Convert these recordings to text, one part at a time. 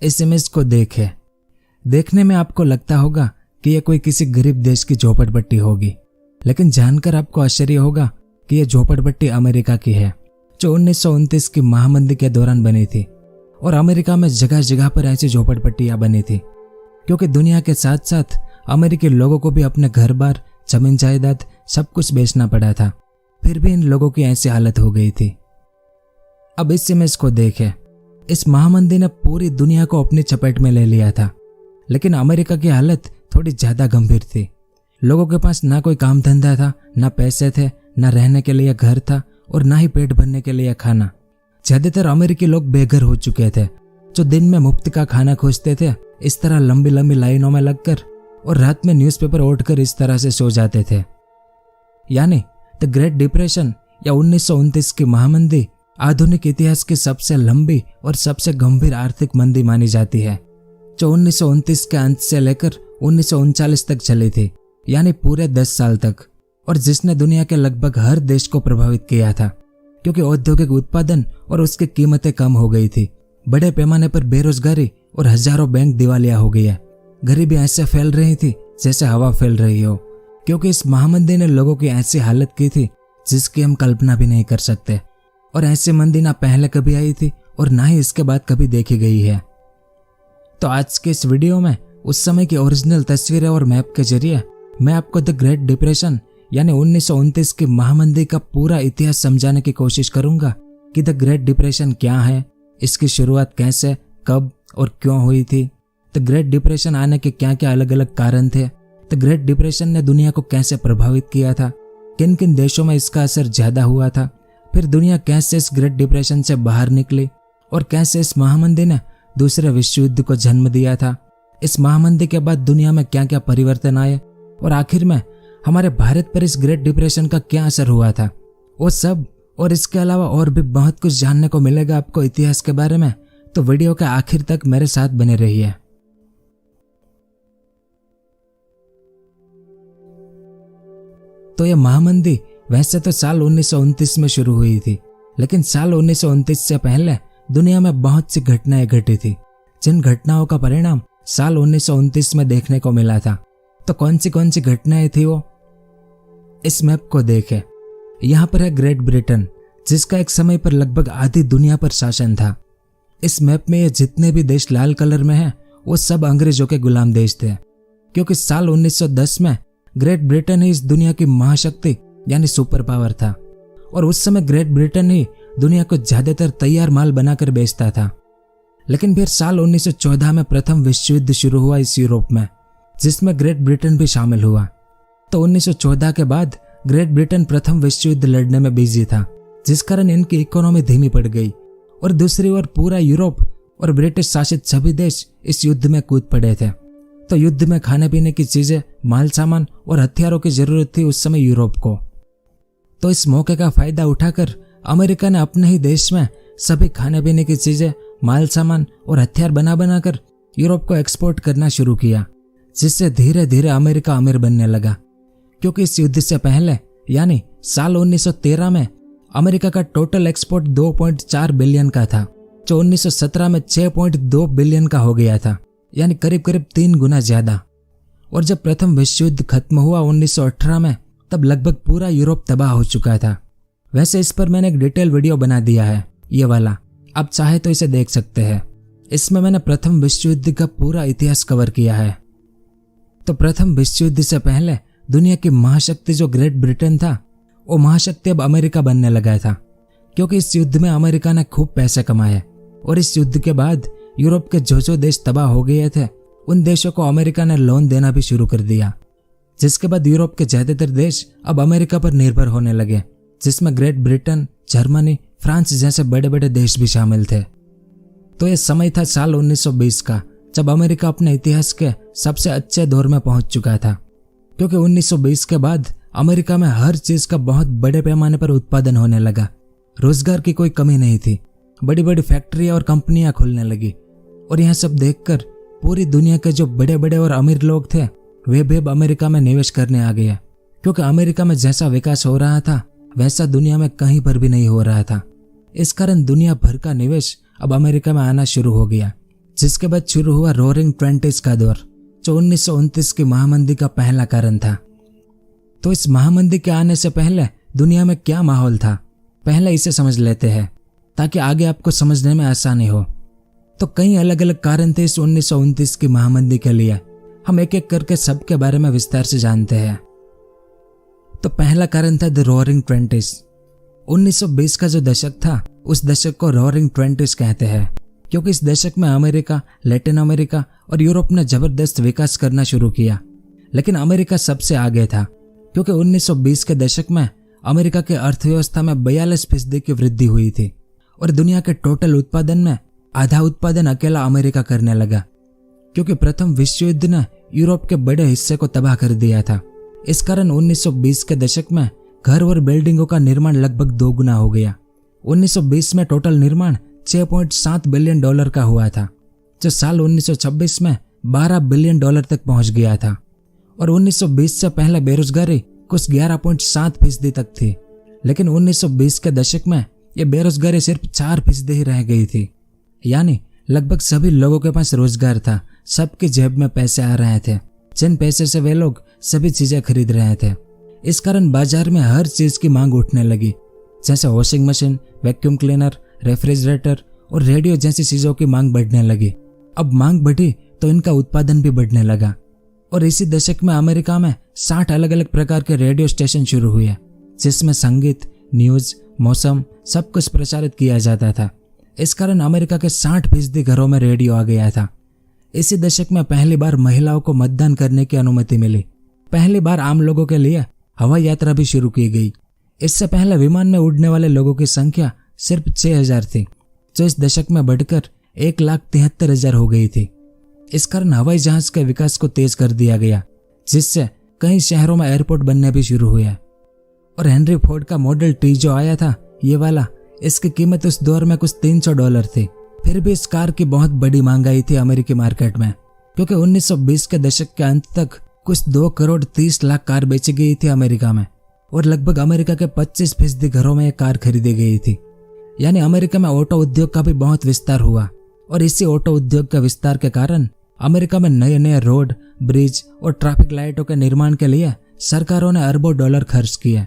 इस इमेज को देखें। देखने में आपको लगता होगा कि यह कोई किसी गरीब देश की झोपड़पट्टी होगी, लेकिन जानकर आपको आश्चर्य होगा कि यह झोपड़पट्टी अमेरिका की है, जो 1929 की महामंदी के दौरान बनी थी। और अमेरिका में जगह जगह पर ऐसी झोपड़पट्टियां बनी थी, क्योंकि दुनिया के साथ साथ अमेरिकी लोगों को भी अपने घर बार, जमीन जायदाद सब कुछ बेचना पड़ा था। फिर भी इन लोगों की ऐसी हालत हो गई थी। अब इस इमेज को देखें। इस महामंदी ने पूरी दुनिया को अपनी चपेट में ले लिया था, लेकिन अमेरिका की हालत थोड़ी ज्यादा गंभीर थी। लोगों के पास ना कोई काम धंधा था, ना पैसे थे, ना रहने के लिए घर था और ना ही पेट भरने के लिए खाना। ज्यादातर अमेरिकी लोग बेघर हो चुके थे, जो दिन में मुफ्त का खाना खोजते थे इस तरह लंबी लंबी लाइनों में लगकर, और रात में न्यूज़पेपर ओढ़कर इस तरह से सो जाते थे। यानी द ग्रेट डिप्रेशन या 1929 की महामंदी आधुनिक इतिहास की सबसे लंबी और सबसे गंभीर आर्थिक मंदी मानी जाती है, जो 1929 के अंत से लेकर 1939 तक चली थी, यानी पूरे 10 साल तक, और जिसने दुनिया के लगभग हर देश को प्रभावित किया था, क्योंकि औद्योगिक उत्पादन और उसकी कीमतें कम हो गई थी। बड़े पैमाने पर बेरोजगारी और हजारों बैंक दिवालिया हो गई है। गरीबी ऐसे फैल रही थी जैसे हवा फैल रही हो, क्योंकि इस महामंदी ने लोगों की ऐसी हालत की थी जिसकी हम कल्पना भी नहीं कर सकते। और ऐसी मंदी ना पहले कभी आई थी और ना ही इसके बाद कभी देखी गई है। तो आज के इस वीडियो में उस समय की ओरिजिनल तस्वीरें और मैप के जरिए मैं आपको द ग्रेट डिप्रेशन यानी 1929 की महामंदी का पूरा इतिहास समझाने की कोशिश करूंगा कि द ग्रेट डिप्रेशन क्या है, इसकी शुरुआत कैसे, कब और क्यों हुई थी, द ग्रेट डिप्रेशन आने के क्या क्या अलग अलग कारण थे, द ग्रेट डिप्रेशन ने दुनिया को कैसे प्रभावित किया था, किन किन देशों में इसका असर ज्यादा हुआ था, फिर दुनिया कैसे इस ग्रेट डिप्रेशन से बाहर निकली और कैसे इस महामंदी ने दूसरे विश्व युद्ध को जन्म दिया था। इस महामंदी के बाद दुनिया में क्या क्या परिवर्तन आए और आखिर में हमारे भारत पर इस ग्रेट डिप्रेशन का क्या असर हुआ था, वो सब और इसके अलावा और भी बहुत कुछ जानने को मिलेगा आपको इतिहास के बारे में। तो वीडियो के आखिर तक मेरे साथ बने रहिए। तो यह महामंदी वैसे तो साल 1929 में शुरू हुई थी, लेकिन साल 1929 से पहले दुनिया में बहुत सी घटनाएं घटी थी, जिन घटनाओं का परिणाम साल 1929 में देखने को मिला था। तो कौन सी घटनाएं थी वो, इस मैप को देखें। यहाँ पर है ग्रेट ब्रिटेन, जिसका एक समय पर लगभग आधी दुनिया पर शासन था। इस मैप में ये जितने भी देश लाल कलर में हैं, वो सब अंग्रेजों के गुलाम देश थे, क्योंकि साल 1910 में ग्रेट ब्रिटेन ही इस दुनिया की महाशक्ति यानी सुपर पावर था, और उस समय ग्रेट ब्रिटेन ही दुनिया को ज्यादातर तैयार माल बनाकर बेचता था। लेकिन फिर साल 1914 में प्रथम विश्व युद्ध शुरू हुआ इस यूरोप में, जिसमें ग्रेट ब्रिटेन भी शामिल हुआ। तो 1914 के बाद ग्रेट ब्रिटेन प्रथम विश्व युद्ध लड़ने में बिजी था, जिस कारण इनकी इकोनॉमी धीमी पड़ गई, और दूसरी ओर पूरा यूरोप और ब्रिटिश शासित सभी देश इस युद्ध में कूद पड़े थे। तो युद्ध में खाने पीने की चीजें, माल सामान और हथियारों की जरूरत थी उस समय यूरोप को। तो इस मौके का फायदा उठाकर अमेरिका ने अपने ही देश में सभी खाने पीने की चीजें, माल सामान और हथियार बना बनाकर यूरोप को एक्सपोर्ट करना शुरू किया, जिससे धीरे धीरे अमेरिका अमीर बनने लगा। क्योंकि इस युद्ध से पहले यानी साल 1913 में अमेरिका का टोटल एक्सपोर्ट 2.4 बिलियन का था, जो 1917 में 6.2 बिलियन का हो गया था, यानी करीब करीब 3 गुना ज्यादा। और जब प्रथम विश्व युद्ध खत्म हुआ 1918 में, तब लगभग पूरा यूरोप तबाह हो चुका था। वैसे इस पर मैंने एक डिटेल वीडियो बना दिया है, ये वाला, आप चाहे तो इसे देख सकते हैं। इसमें मैंने प्रथम विश्व युद्ध का पूरा इतिहास कवर किया है। तो प्रथम विश्व युद्ध से पहले दुनिया की महाशक्ति जो ग्रेट ब्रिटेन था, वो महाशक्ति अब अमेरिका बनने लगा था, क्योंकि इस युद्ध में अमेरिका ने खूब पैसे कमाए। और इस युद्ध के बाद यूरोप के जो देश तबाह हो गए थे, उन देशों को अमेरिका ने लोन देना भी शुरू कर दिया, जिसके बाद यूरोप के ज्यादातर देश अब अमेरिका पर निर्भर होने लगे, जिसमें ग्रेट ब्रिटेन, जर्मनी, फ्रांस जैसे बड़े बड़े देश भी शामिल थे। तो यह समय था साल 1920 का, जब अमेरिका अपने इतिहास के सबसे अच्छे दौर में पहुंच चुका था, क्योंकि 1920 के बाद अमेरिका में हर चीज का बहुत बड़े पैमाने पर उत्पादन होने लगा। रोजगार की कोई कमी नहीं थी, बड़ी बड़ी फैक्ट्रियां और कंपनियां खुलने लगी। और यह सब देखकर पूरी दुनिया के जो बड़े बड़े और अमीर लोग थे, वे भी अब अमेरिका में निवेश करने आ गए, क्योंकि अमेरिका में जैसा विकास हो रहा था वैसा दुनिया में कहीं पर भी नहीं हो रहा था। इस कारण दुनिया भर का निवेश अब अमेरिका में आना शुरू हो गया, जिसके बाद शुरू हुआ रोरिंग ट्वेंटीज का दौर, जो 1929 की महामंदी का पहला कारण था। तो इस महामंदी के आने से पहले दुनिया में क्या माहौल था, पहले इसे समझ लेते हैं ताकि आगे आपको समझने में आसानी हो। तो कई अलग अलग कारण थे इस 1929 की महामंदी के लिए। हम एक एक करके सबके बारे में विस्तार से जानते हैं। तो पहला कारण था द रोरिंग ट्वेंटीज। 1920 का जो दशक था, उस दशक को रोरिंग ट्वेंटीज कहते हैं, क्योंकि इस दशक में अमेरिका, लैटिन अमेरिका और यूरोप ने जबरदस्त विकास करना शुरू किया। लेकिन अमेरिका सबसे आगे था, क्योंकि 1920 के दशक में अमेरिका की अर्थव्यवस्था में 42% की वृद्धि हुई थी और दुनिया के टोटल उत्पादन में आधा उत्पादन अकेला अमेरिका करने लगा, क्योंकि प्रथम विश्व युद्ध ने यूरोप के बड़े हिस्से को तबाह कर दिया था। इस कारण 1920 के दशक में घर और बिल्डिंगों का निर्माण लगभग 2 गुना हो गया। 1920 में टोटल निर्माण $6.7 बिलियन का हुआ था, जो साल 1926 में $12 बिलियन तक पहुंच गया था। और 1920 से पहले बेरोजगारी कुछ 11.7% तक थी, लेकिन 1920 के दशक में यह बेरोजगारी सिर्फ 4% ही रह गई थी। यानी लगभग सभी लोगों के पास रोजगार था, सबकी जेब में पैसे आ रहे थे, जिन पैसे से वे लोग सभी चीजें खरीद रहे थे। इस कारण बाजार में हर चीज की मांग उठने लगी, जैसे washing machine, vacuum cleaner, refrigerator और रेडियो जैसी चीजों की मांग बढ़ने लगी। अब मांग बढ़ी तो इनका उत्पादन भी बढ़ने लगा। और इसी दशक में अमेरिका में 60 अलग अलग प्रकार के रेडियो स्टेशन शुरू हुए, जिसमें संगीत, न्यूज, मौसम सब कुछ प्रचारित किया जाता था। इस कारण अमेरिका के 60% घरों में रेडियो आ गया था। इसी दशक में पहली बार महिलाओं को मतदान करने की अनुमति मिली। पहली बार आम लोगों के लिए हवाई यात्रा भी शुरू की गई। इससे पहले विमान में उड़ने वाले लोगों की संख्या सिर्फ 6000 थी, जो इस दशक में बढ़कर 1,73,000 हो गई थी। इस कारण हवाई जहाज के विकास को तेज कर दिया गया, जिससे कई शहरों में एयरपोर्ट बनने भी शुरू हुए। और हेनरी फोर्ड का मॉडल टी जो आया था, ये वाला, इसकी कीमत उस दौर में कुछ $300 थी। फिर भी इस कार की बहुत बड़ी मांग आई थी अमेरिकी मार्केट में, क्योंकि 1920 के दशक के अंत तक कुछ 2,30,00,000 कार बेची गई थी अमेरिका में, और लगभग अमेरिका के 25% घरों में यह कार खरीदी गई थी। यानी अमेरिका में ऑटो उद्योग का भी बहुत विस्तार हुआ। और इसी ऑटो उद्योग के विस्तार के कारण अमेरिका में नए नए रोड, ब्रिज और ट्रैफिक लाइटों के निर्माण के लिए सरकारों ने अरबों डॉलर खर्च किए,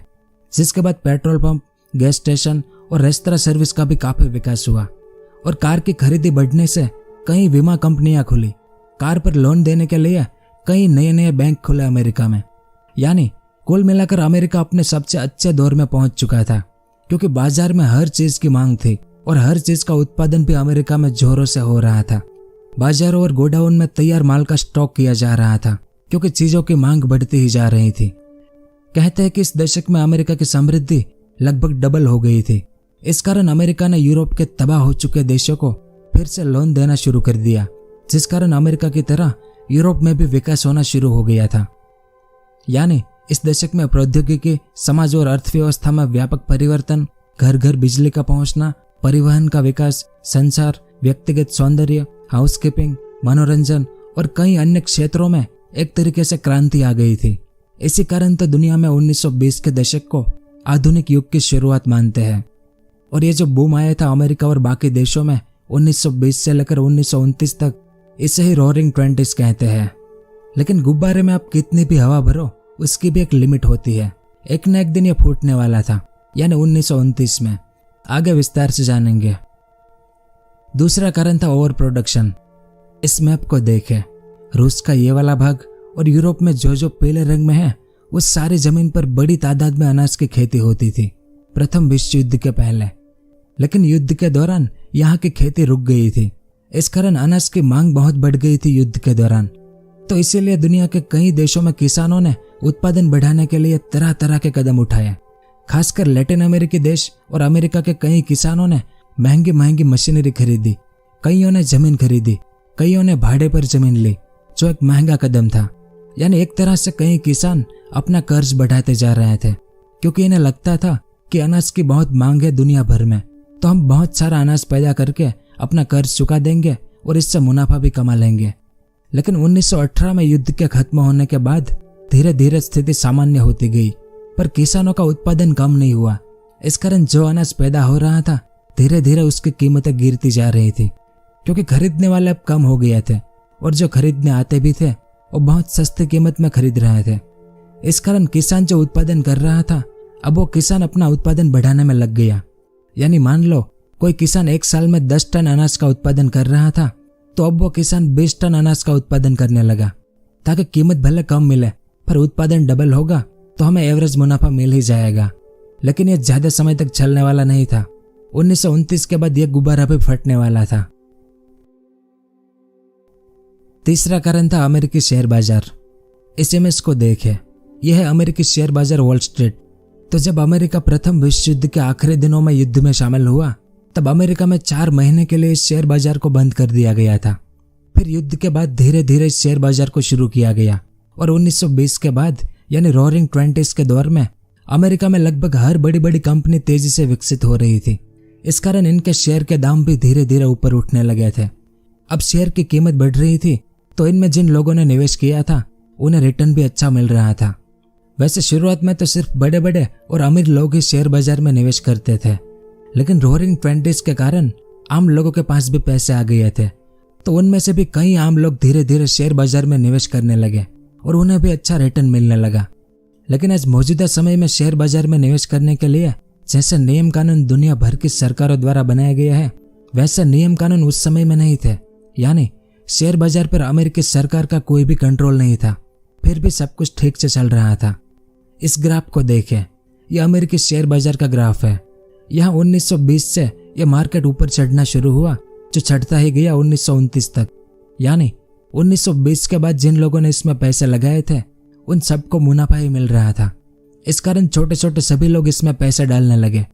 जिसके बाद पेट्रोल पंप, गैस स्टेशन और रेस्तरां सर्विस का भी काफी विकास हुआ। और कार की खरीदी बढ़ने से कई बीमा कंपनियां खुली। कार पर लोन देने के लिए कई नए नए बैंक खुले अमेरिका में। यानी कुल मिलाकर अमेरिका अपने सबसे अच्छे दौर में पहुंच चुका था, क्योंकि बाजार में हर चीज की मांग थी और हर चीज का उत्पादन भी अमेरिका में जोरों से हो रहा था। बाजारों और गोडाउन में तैयार माल का स्टॉक किया जा रहा था, क्योंकि चीजों की मांग बढ़ती ही जा रही थी। कहते हैं कि इस दशक में अमेरिका की समृद्धि लगभग डबल हो गई थी। इस कारण अमेरिका ने यूरोप के तबाह हो चुके देशों को फिर से लोन देना शुरू कर दिया, जिस कारण अमेरिका की तरह यूरोप में भी विकास होना शुरू हो गया था। यानी इस दशक में प्रौद्योगिकी, समाज और अर्थव्यवस्था में व्यापक परिवर्तन, घर घर बिजली का पहुंचना, परिवहन का विकास, संचार, व्यक्तिगत सौंदर्य, हाउसकीपिंग, मनोरंजन और कई अन्य क्षेत्रों में एक तरीके से क्रांति आ गई थी। इसी कारण तो दुनिया में 1920 के दशक को आधुनिक युग की शुरुआत मानते हैं। और ये जो बूम आया था अमेरिका और बाकी देशों में 1920 से लेकर 1929 तक, इसे ही रोरिंग ट्वेंटीज कहते हैं। लेकिन गुब्बारे में आप कितनी भी हवा भरो, उसकी भी एक लिमिट होती है। एक न एक दिन ये फूटने वाला था, यानी 1929 में। आगे विस्तार से जानेंगे। दूसरा कारण था ओवर प्रोडक्शन। इस मैप को देखें, रूस का ये वाला भाग और यूरोप में जो जो पीले रंग में है, उस सारी जमीन पर बड़ी तादाद में अनाज की खेती होती थी प्रथम विश्व युद्ध के पहले। लेकिन युद्ध के दौरान यहाँ की खेती रुक गई थी। इस कारण अनाज की मांग बहुत बढ़ गई थी युद्ध के दौरान। तो इसीलिए दुनिया के कई देशों में किसानों ने उत्पादन बढ़ाने के लिए तरह तरह के कदम उठाए। खासकर लैटिन अमेरिकी देश और अमेरिका के कई किसानों ने महंगी महंगी मशीनरी खरीदी, कईयों ने जमीन खरीदी, कईयों ने भाड़े पर जमीन ली, जो एक महंगा कदम था। यानी एक तरह से कई किसान अपना कर्ज बढ़ाते जा रहे थे, क्योंकि इन्हें लगता था कि अनाज की बहुत मांग है दुनिया भर में, तो हम बहुत सारा अनाज पैदा करके अपना कर्ज चुका देंगे और इससे मुनाफा भी कमा लेंगे। लेकिन 1918 में युद्ध के खत्म होने के बाद धीरे धीरे स्थिति सामान्य होती गई, पर किसानों का उत्पादन कम नहीं हुआ। इस कारण जो अनाज पैदा हो रहा था, धीरे धीरे उसकी कीमतें गिरती जा रही थी। क्योंकि खरीदने वाले अब कम हो गए थे और जो खरीदने आते भी थे वो बहुत सस्ती कीमत में खरीद रहे थे। इस कारण किसान जो उत्पादन कर रहा था, अब वो किसान अपना उत्पादन बढ़ाने में लग गया। यानी मान लो कोई किसान एक साल में 10 टन अनाज का उत्पादन कर रहा था, तो अब वो किसान 20 टन अनाज का उत्पादन करने लगा, ताकि कीमत भले कम मिले पर उत्पादन डबल होगा तो हमें एवरेज मुनाफा मिल ही जाएगा। लेकिन यह ज्यादा समय तक चलने वाला नहीं था। 1929 के बाद यह गुब्बारा भी फटने वाला था। तीसरा कारण था अमेरिकी शेयर बाजार। इस इमेज को देखें, यह है अमेरिकी शेयर बाजार वॉल स्ट्रीट। तो जब अमेरिका प्रथम विश्व युद्ध के आखिरी दिनों में युद्ध में शामिल हुआ, तब अमेरिका में 4 महीने के लिए इस शेयर बाजार को बंद कर दिया गया था। फिर युद्ध के बाद धीरे धीरे इस शेयर बाजार को शुरू किया गया और 1920 के बाद यानी रोअरिंग 20s के दौर में अमेरिका में लगभग हर बड़ी बड़ी कंपनी तेजी से विकसित हो रही थी। इस कारण इनके शेयर के दाम भी धीरे धीरे ऊपर उठने लगे थे। अब शेयर की कीमत बढ़ रही थी, तो इनमें जिन लोगों ने निवेश किया था उन्हें रिटर्न भी अच्छा मिल रहा था। वैसे शुरुआत में तो सिर्फ बड़े बड़े और अमीर लोग ही शेयर बाजार में निवेश करते थे, लेकिन रोअरिंग 20s के कारण आम लोगों के पास भी पैसे आ गए थे, तो उनमें से भी कई आम लोग धीरे धीरे शेयर बाजार में निवेश करने लगे और उन्हें भी अच्छा रिटर्न मिलने लगा। लेकिन आज मौजूदा समय में शेयर बाजार में निवेश करने के लिए जैसे नियम कानून दुनिया भर की सरकारों द्वारा बनाया गया है, वैसे नियम कानून उस समय में नहीं थे। यानी शेयर बाजार पर अमेरिकी सरकार का कोई भी कंट्रोल नहीं था, फिर भी सब कुछ ठीक से चल रहा था। इस ग्राफ को देखें, यह अमेरिकी शेयर बाजार का ग्राफ है। यहाँ 1920 से यह मार्केट ऊपर चढ़ना शुरू हुआ, जो चढ़ता ही गया 1929 तक। यानी 1920 के बाद जिन लोगों ने इसमें पैसे लगाए थे उन सबको मुनाफा ही मिल रहा था। इस कारण छोटे छोटे सभी लोग इसमें पैसे डालने लगे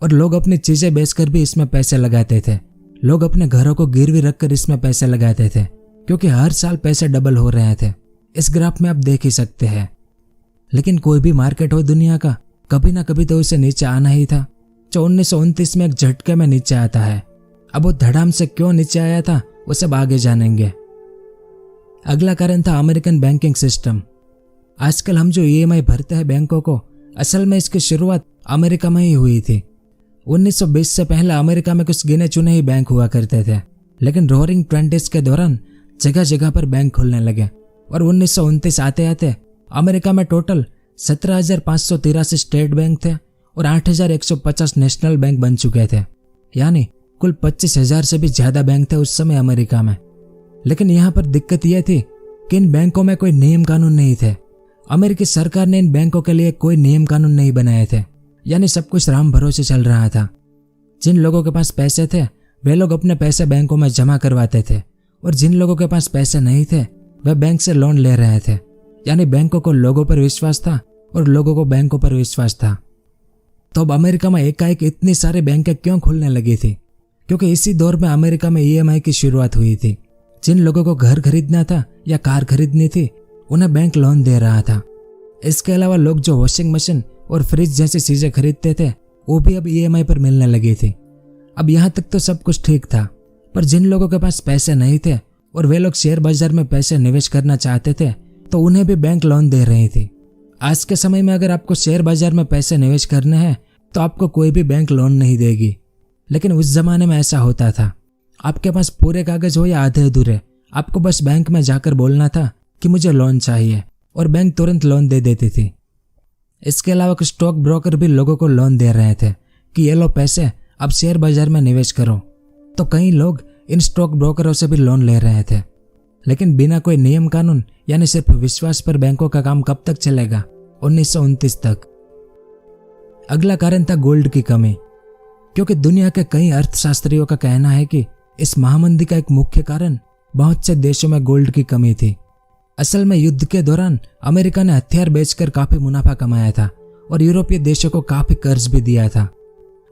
और लोग अपनी चीजें बेचकर भी इसमें पैसे लगाते थे। लोग अपने घरों को गिरवी रखकर इसमें पैसे लगाते थे, क्योंकि हर साल पैसे डबल हो रहे थे। इस ग्राफ में आप देख ही सकते हैं। लेकिन कोई भी मार्केट हो दुनिया का, कभी ना कभी तो उसे नीचे आना ही था, जो 1929 में एक झटके में नीचे आता है। अब वो धड़ाम से क्यों नीचे आया था वो सब आगे जानेंगे। अगला कारण था अमेरिकन बैंकिंग सिस्टम। आजकल हम जो EMI भरते हैं बैंकों को, असल में इसकी शुरुआत अमेरिका में ही हुई थी। 1920 से पहले अमेरिका में कुछ गिने चुने ही बैंक हुआ करते थे, लेकिन रोअरिंग 20s के दौरान जगह जगह पर बैंक खुलने लगे और 1929 आते आते अमेरिका में टोटल 17,583 स्टेट बैंक थे और 8,150 नेशनल बैंक बन चुके थे। यानी कुल 25,000 से भी ज्यादा बैंक थे उस समय अमेरिका में। लेकिन यहाँ पर दिक्कत यह थी कि इन बैंकों में कोई नियम कानून नहीं थे। अमेरिकी सरकार ने इन बैंकों के लिए कोई नियम कानून नहीं बनाए थे, यानी सब कुछ राम भरोसे चल रहा था। जिन लोगों के पास पैसे थे वे लोग अपने पैसे बैंकों में जमा करवाते थे और जिन लोगों के पास पैसे नहीं थे वे बैंक से लोन ले रहे थे। यानी बैंकों को लोगों पर विश्वास था और लोगों को बैंकों पर विश्वास था। तो अब अमेरिका में एकाएक इतनी सारी बैंकें क्यों खुलने लगी थी? क्योंकि इसी दौर में अमेरिका में EMI की शुरुआत हुई थी। जिन लोगों को घर खरीदना था या कार खरीदनी थी उन्हें बैंक लोन दे रहा था। इसके अलावा लोग जो वॉशिंग मशीन और फ्रिज जैसी चीजें खरीदते थे वो भी अब EMI पर मिलने लगी थी। अब यहाँ तक तो सब कुछ ठीक था, पर जिन लोगों के पास पैसे नहीं थे और वे लोग शेयर बाजार में पैसे निवेश करना चाहते थे तो उन्हें भी बैंक लोन दे रही थी। आज के समय में अगर आपको शेयर बाजार में पैसे निवेश करने हैं तो आपको कोई भी बैंक लोन नहीं देगी। लेकिन उस जमाने में ऐसा होता था, आपके पास पूरे कागज हो या आधे अधूरे, आपको बस बैंक में जाकर बोलना था कि मुझे लोन चाहिए और बैंक तुरंत लोन दे देती थी। इसके अलावा कुछ स्टॉक ब्रोकर भी लोगों को लोन दे रहे थे कि ये लो पैसे, अब शेयर बाजार में निवेश करो। तो कई लोग इन स्टॉक ब्रोकरों से भी लोन ले रहे थे। लेकिन बिना कोई नियम कानून यानी सिर्फ विश्वास पर बैंकों का काम कब तक चलेगा? 1929 तक। अगला कारण था गोल्ड की कमी। क्योंकि दुनिया के कई अर्थशास्त्रियों का कहना है कि इस महामंदी का एक मुख्य कारण बहुत से देशों में गोल्ड की कमी थी। असल में युद्ध के दौरान अमेरिका ने हथियार बेचकर काफी मुनाफा कमाया था और यूरोपीय देशों को काफी कर्ज भी दिया था।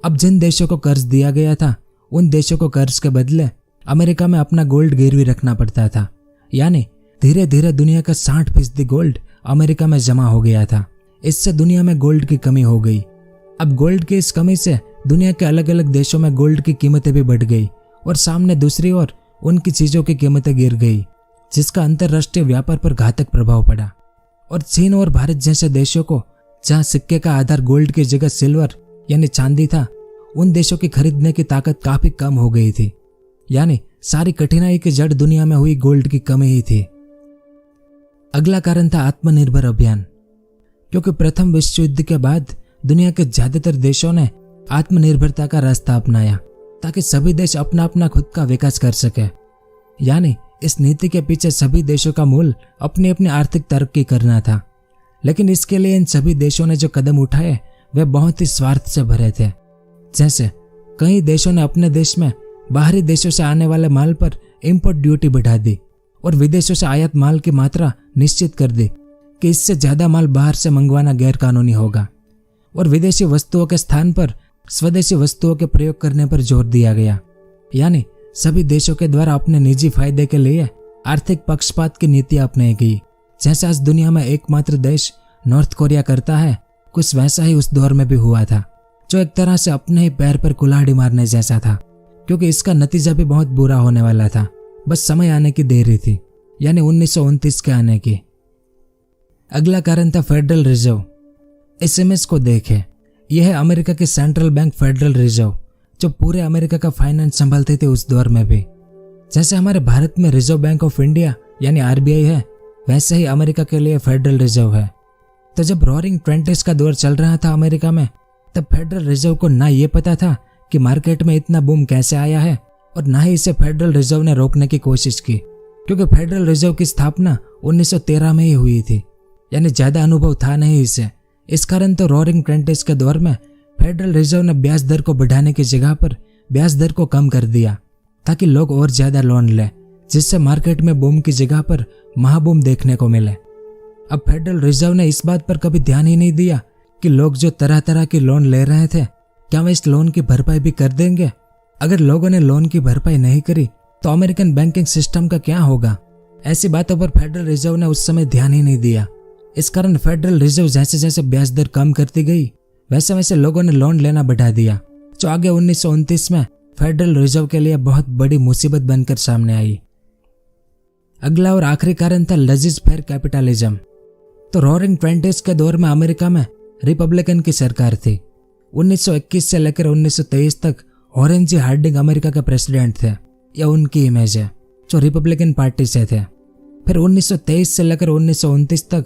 अब जिन देशों को कर्ज दिया गया था उन देशों को कर्ज के बदले अमेरिका में अपना गोल्ड गिरवी रखना पड़ता था। यानी धीरे धीरे दुनिया का 60% गोल्ड अमेरिका में जमा हो गया था। इससे दुनिया में गोल्ड की कमी हो गई। अब गोल्ड की इस कमी से दुनिया के अलग अलग देशों में गोल्ड की कीमतें भी बढ़ गई और सामने दूसरी ओर उनकी चीजों की कीमतें गिर गई, जिसका अंतरराष्ट्रीय व्यापार पर घातक प्रभाव पड़ा। और चीन और भारत जैसे देशों को, जहां सिक्के का आधार गोल्ड की जगह सिल्वर यानी चांदी था, उन देशों की खरीदने की ताकत काफी कम हो गई थी। यानी सारी कठिनाई की जड़ दुनिया में हुई गोल्ड की कमी ही थी। अगला कारण था आत्मनिर्भर अभियान। क्योंकि प्रथम विश्व युद्ध के बाद दुनिया के ज्यादातर देशों ने आत्मनिर्भरता का रास्ता अपनाया ताकि सभी देश अपना अपना खुद का विकास कर सके। यानी इस नीति के पीछे सभी देशों का मूल अपनी अपनी आर्थिक तरक्की करना था। लेकिन इसके लिए इन सभी देशों ने जो कदम उठाए वे बहुत ही स्वार्थ से भरे थे। जैसे कई देशों ने अपने देश में बाहरी देशों से आने वाले माल पर इंपोर्ट ड्यूटी बढ़ा दी और विदेशों से आयात माल की मात्रा निश्चित कर दी कि इससे ज्यादा माल बाहर से मंगवाना गैरकानूनी होगा, और विदेशी वस्तुओं के स्थान पर स्वदेशी वस्तुओं के प्रयोग करने पर जोर दिया गया। यानी सभी देशों के द्वारा अपने निजी फायदे के लिए आर्थिक पक्षपात की नीतियां अपनाई गई। जैसा आज दुनिया में एकमात्र देश नॉर्थ कोरिया करता है, कुछ वैसा ही उस दौर में भी हुआ था, जो एक तरह से अपने ही पैर पर कुल्हाड़ी मारने जैसा था। क्योंकि इसका नतीजा भी बहुत बुरा होने वाला था, बस समय आने की देरी थी, यानी 1929 के आने की। अगला कारण था फेडरल रिजर्व। इस इमेज को देखें, यह है अमेरिका की सेंट्रल बैंक फेडरल रिजर्व, जो पूरे अमेरिका का फाइनेंस संभालती थी उस दौर में भी। जैसे हमारे भारत में रिजर्व बैंक ऑफ इंडिया यानी आरबीआई है, वैसे ही अमेरिका के लिए फेडरल रिजर्व है। तो जब रोअरिंग ट्वेंटीज़ का दौर चल रहा था अमेरिका में, तब फेडरल रिजर्व को ना ये पता था कि मार्केट में इतना बूम कैसे आया है, और ना ही इसे फेडरल रिजर्व ने रोकने की कोशिश की। क्योंकि फेडरल रिजर्व की स्थापना 1913 में ही हुई थी, यानी ज्यादा अनुभव था नहीं इसे। इस कारण तो रोअरिंग ट्वेंटीज़ के दौर में फेडरल रिजर्व ने ब्याज दर को बढ़ाने की जगह पर ब्याज दर को कम कर दिया ताकि लोग और ज्यादा लोन लें, जिससे मार्केट में बूम की जगह पर महाबूम देखने को मिले। अब फेडरल रिजर्व ने इस बात पर कभी ध्यान ही नहीं दिया कि लोग जो तरह तरह की लोन ले रहे थे, क्या वे इस लोन की भरपाई भी कर देंगे। अगर लोगों ने लोन की भरपाई नहीं करी तो अमेरिकन बैंकिंग सिस्टम का क्या होगा। ऐसी बातों पर फेडरल रिजर्व ने उस समय ध्यान ही नहीं दिया। इस कारण फेडरल रिजर्व जैसे जैसे ब्याज दर कम करती गई, वैसे वैसे लोगों ने लोन लेना बढ़ा दिया, जो आगे 1929 में फेडरल रिजर्व के लिए बहुत बड़ी मुसीबत बनकर सामने आई। अगला और आखिरी कारण था लजीज फेयर कैपिटलिज्म। तो रोअरिंग ट्वेंटीज़ के दौर में अमेरिका में रिपब्लिकन की सरकार थी। 1921 से लेकर 1923 तक ऑरेंज जी हार्डिंग अमेरिका के प्रेसिडेंट थे, यह उनकी इमेज है, जो रिपब्लिकन पार्टी से थे। फिर 1923 से लेकर 1929 तक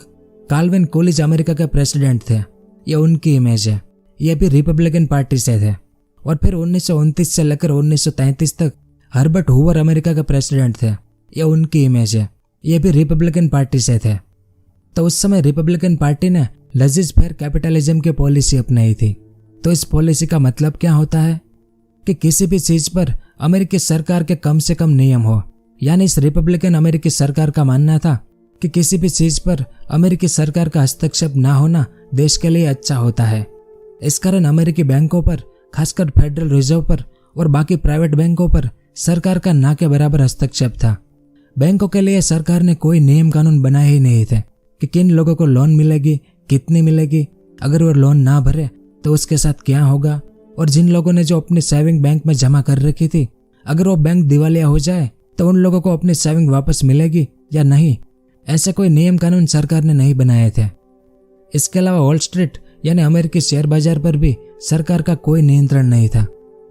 काल्विन कूलिज अमेरिका के प्रेसिडेंट थे, यह उनकी इमेज है, यह भी रिपब्लिकन पार्टी से थे। और फिर 1929 से लेकर 1933 तक हर्बर्ट हूवर अमेरिका के प्रेसिडेंट थे, यह उनकी इमेज है, यह भी रिपब्लिकन पार्टी से थे। तो उस समय रिपब्लिकन पार्टी ने लजीज फेयर कैपिटलिज्म की पॉलिसी अपनाई थी। तो इस पॉलिसी का मतलब क्या होता है कि किसी भी चीज पर अमेरिकी सरकार के कम से कम नियम हो। यानी इस रिपब्लिकन अमेरिकी सरकार का मानना था कि किसी भी चीज पर अमेरिकी सरकार का हस्तक्षेप ना होना देश के लिए अच्छा होता है। इस कारण अमेरिकी बैंकों पर, खासकर फेडरल रिजर्व पर और बाकी प्राइवेट बैंकों पर सरकार का ना के बराबर हस्तक्षेप था। बैंकों के लिए सरकार ने कोई नियम कानून बनाए ही नहीं थे कि किन लोगों को लोन मिलेगी, कितनी मिलेगी, अगर वो लोन ना भरे तो उसके साथ क्या होगा, और जिन लोगों ने जो अपनी सेविंग बैंक में जमा कर रखी थी, अगर वो बैंक दिवालिया हो जाए तो उन लोगों को अपनी सेविंग वापस मिलेगी या नहीं। ऐसे कोई नियम कानून सरकार ने नहीं बनाए थे। इसके अलावा वॉल स्ट्रीट यानी अमेरिकी शेयर बाजार पर भी सरकार का कोई नियंत्रण नहीं था।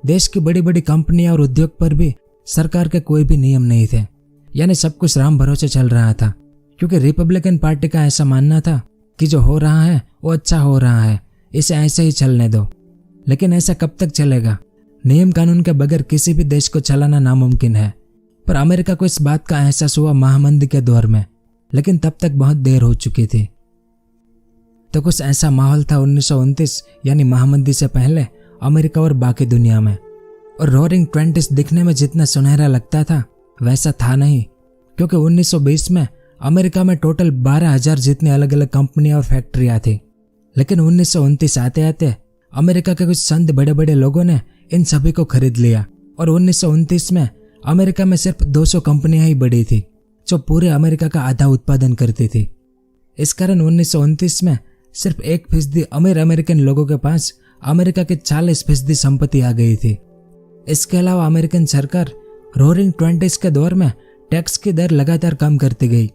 देश की बड़ी बड़ी कंपनियां और उद्योग पर भी सरकार के कोई भी नियम नहीं थे। यानी सब कुछ राम भरोसे चल रहा था, क्योंकि रिपब्लिकन पार्टी का ऐसा मानना था कि जो हो रहा है वो अच्छा हो रहा है, इसे ऐसे ही चलने दो। लेकिन ऐसा कब तक चलेगा? नियम कानून के बगैर किसी भी देश को चलाना नामुमकिन है। पर अमेरिका को इस बात का एहसास हुआ महामंदी के दौर में, लेकिन तब तक बहुत देर हो चुकी थी। तो कुछ ऐसा माहौल था 1929 यानी महामंदी से पहले अमेरिका और बाकी दुनिया में। और रोअरिंग ट्वेंटीज़ दिखने में जितना सुनहरा लगता था वैसा था नहीं, क्योंकि 1920 में अमेरिका में टोटल 12,000 जितनी अलग अलग कंपनियां और फैक्ट्रियां थी। लेकिन 1929 आते आते अमेरिका के कुछ संत बड़े बड़े लोगों ने इन सभी को खरीद लिया और 1929 में अमेरिका में सिर्फ 200 कंपनियां ही बड़ी थी, जो पूरे अमेरिका का आधा उत्पादन करती थी। इस कारण 1929 में सिर्फ 1% अमीर अमेरिकन लोगों के पास अमेरिका की 40% संपत्ति आ गई थी। इसके अलावा अमेरिकन सरकार रोअरिंग ट्वेंटीज़ के दौर में टैक्स की दर लगातार कम करती गई।